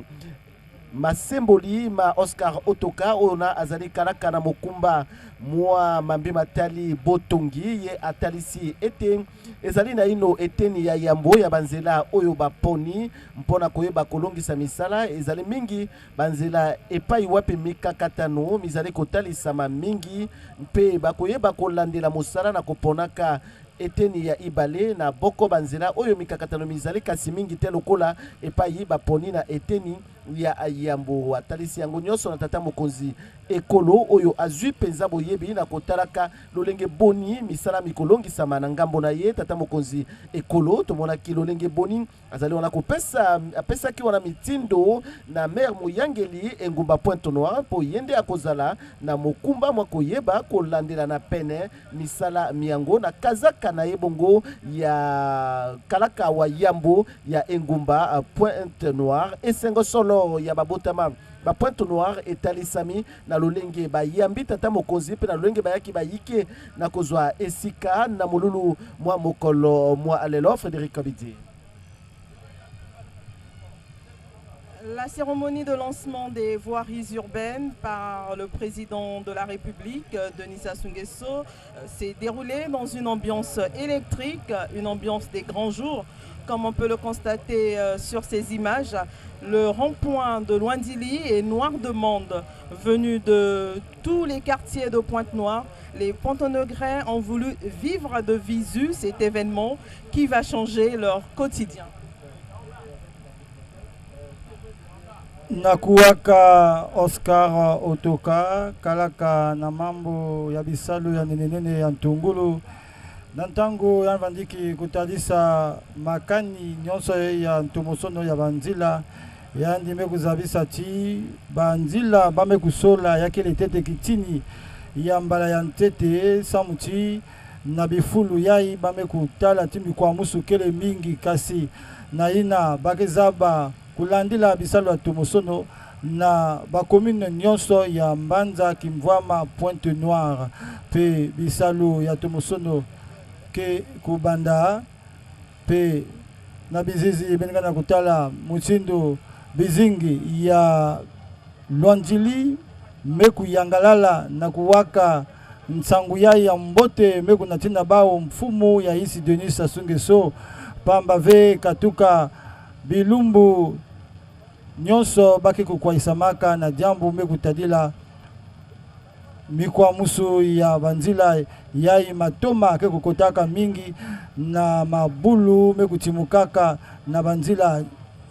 masemboli ma Oscar Otoka ona azali kalaka na mokumba mwa mambi matali botongi ye atalisi ete ezali na ino eteni ya yambo ya banzela oyo baponi mpona koyeba kolongisa misala ezali mingi banzela epai wape mikakatano mizali kotalisama mingi mpe bakoyeba kolandela mosala na koponaka eteni ya ibale na boko banzela oyo mikakatano mizali kasi mingi te lokola epai baponi na eteni ya yambo atalisi yango nyonso na tata Mokonzi Ekolo oyo azwi penza boyebi na kotalaka lolenge boni misala mikolongisama na ngambo na ye tata Mokonzi Ekolo tomonaki lolenge boni azali wana kopesa apesaki wana mitindo na maire Moyangeli engumba Pointe-Noire po yende akozala na mokumba mwa koyeba kolandela na pene misala miango na kazaka na ebongo ya kalaka wa yambo ya engumba Pointe-Noire esengo solo ya babotama ba Pointe-Noire etalisami na lolenge bayambi tata Mokonzi pe na lolenge bayaki bayike na kozwa esika na molulu mwa mokolo mwa alelo Frédéric Kabidi. La cérémonie de lancement des voiries urbaines par le président de la République, Denis Sassou Nguesso, s'est déroulée dans une ambiance électrique, une ambiance des grands jours. Comme on peut le constater sur ces images, le rond-point de Luandili est noir de monde, venu de tous les quartiers de Pointe-Noire. Les Pontenegrins ont voulu vivre de visu cet événement qui va changer leur quotidien. Nakuwaka Oscar Otoka kalaka na mambo ya bisalu ya nenenene ya ntungulu na ntango ya vandiki kutalisa makani nyonso ya ntomosono ya banzila ya ndime kuzabisa ti banzila bame kusola yakele tete kitini ya mbala ya ntete samuti na bifulu yai bamekutala timi kwa musu kele mingi kasi na ina bakezaba kulandila bisalo ya Tomosono na bakomine nyonso ya Mbanza Kimvwama Pointe Noire pe bisalo ya Tomosono ke kubanda pe na bizizi beningana kutala mutindo bizingi ya Lwanjili meku yangalala na kuwaka nsangu ya mbote meku natina bao mfumu ya isi Denis Sassou Nguesso pamba ve katuka bilumbu nyonso baki kukwaisamaka na jambu meku tadila mikwa musu ya banzila yai matoma ke kukotaka mingi na mabulu meku timukaka na banzila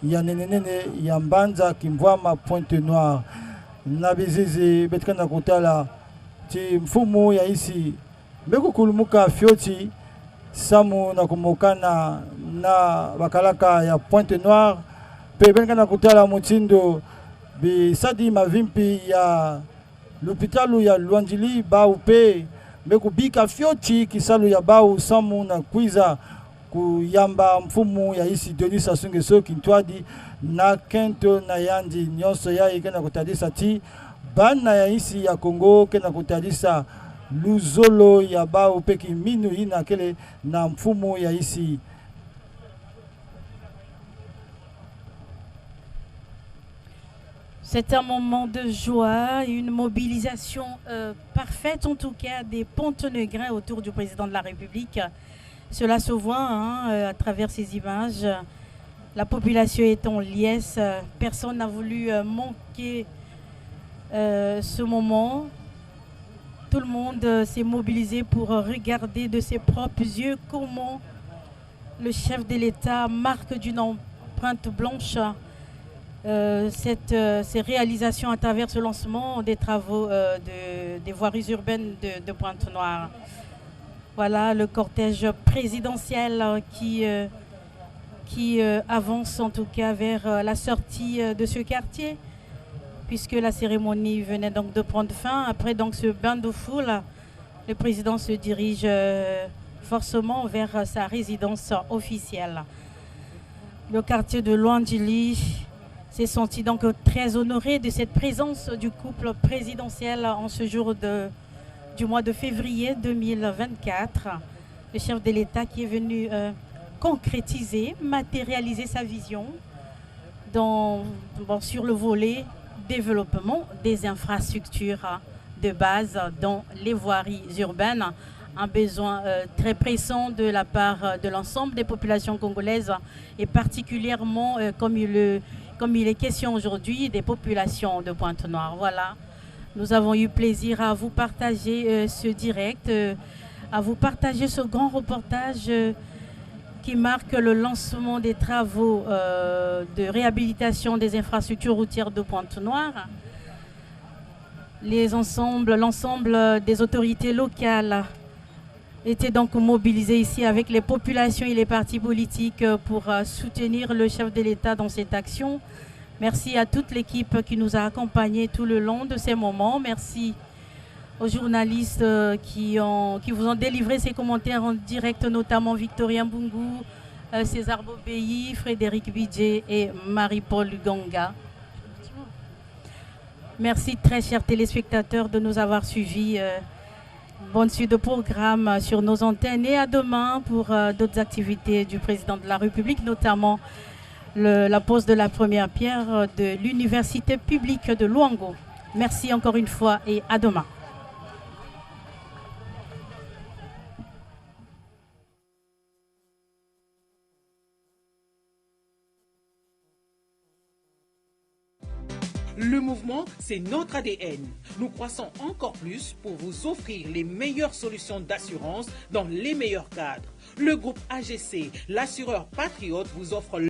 ya nenenene ya Mbanza Kimvwama Pointe Noire na bizizi betkana kutala ti mfumu ya isi meku kulumuka fioti samu na kumukana na bakalaka ya Pointe Noire pe benkana kutala mutindo bisadi mavimpi ya l'hôpitalu ya Lwanjili bau pe meku bika fioti kisalu ya bau samu na kwiza kuyamba mfumu ya isi Denis Sassou Nguesso kintwadi na kento na yandi nyonso ya ikena kutadisa ti bana ya isi ya Kongo kena kutadisa luzolo ya bao peki minu ina kele na mfumu ya isi. C'est un moment de joie, une mobilisation parfaite en tout cas des Pontenegrins autour du président de la République. Cela se voit à travers ces images. La population est en liesse. Personne n'a voulu manquer ce moment. Tout le monde s'est mobilisé pour regarder de ses propres yeux comment le chef de l'État marque d'une empreinte blanche ces réalisations à travers ce lancement des travaux des voiries urbaines de Pointe-Noire. Voilà le cortège présidentiel qui avance en tout cas vers la sortie de ce quartier, puisque la cérémonie venait donc de prendre fin. Après donc ce bain de foule, le président se dirige forcément vers sa résidence officielle. Le quartier de Lwanjili s'est senti donc très honoré de cette présence du couple présidentiel en ce jour du mois de février 2024. Le chef de l'État qui est venu concrétiser, matérialiser sa vision sur le volet développement des infrastructures de base dans les voiries urbaines. Un besoin très pressant de la part de l'ensemble des populations congolaises et particulièrement comme il est question aujourd'hui des populations de Pointe-Noire. Voilà, nous avons eu plaisir à vous partager ce direct, à vous partager ce grand reportage qui marque le lancement des travaux de réhabilitation des infrastructures routières de Pointe-Noire. L'ensemble des autorités locales étaient donc mobilisés ici avec les populations et les partis politiques pour soutenir le chef de l'État dans cette action. Merci à toute l'équipe qui nous a accompagnés tout le long de ces moments. Merci aux journalistes qui vous ont délivré ces commentaires en direct, notamment Victorien Mbungu, César Bobéi, Frédéric Bidjé et Marie-Paul Ganga. Merci très chers téléspectateurs de nous avoir suivis. Bonne suite de programme sur nos antennes et à demain pour d'autres activités du président de la République, notamment la pose de la première pierre de l'université publique de Luango. Merci encore une fois et à demain. Le mouvement, c'est notre ADN. Nous croissons encore plus pour vous offrir les meilleures solutions d'assurance dans les meilleurs cadres. Le groupe AGC, l'assureur patriote, vous offre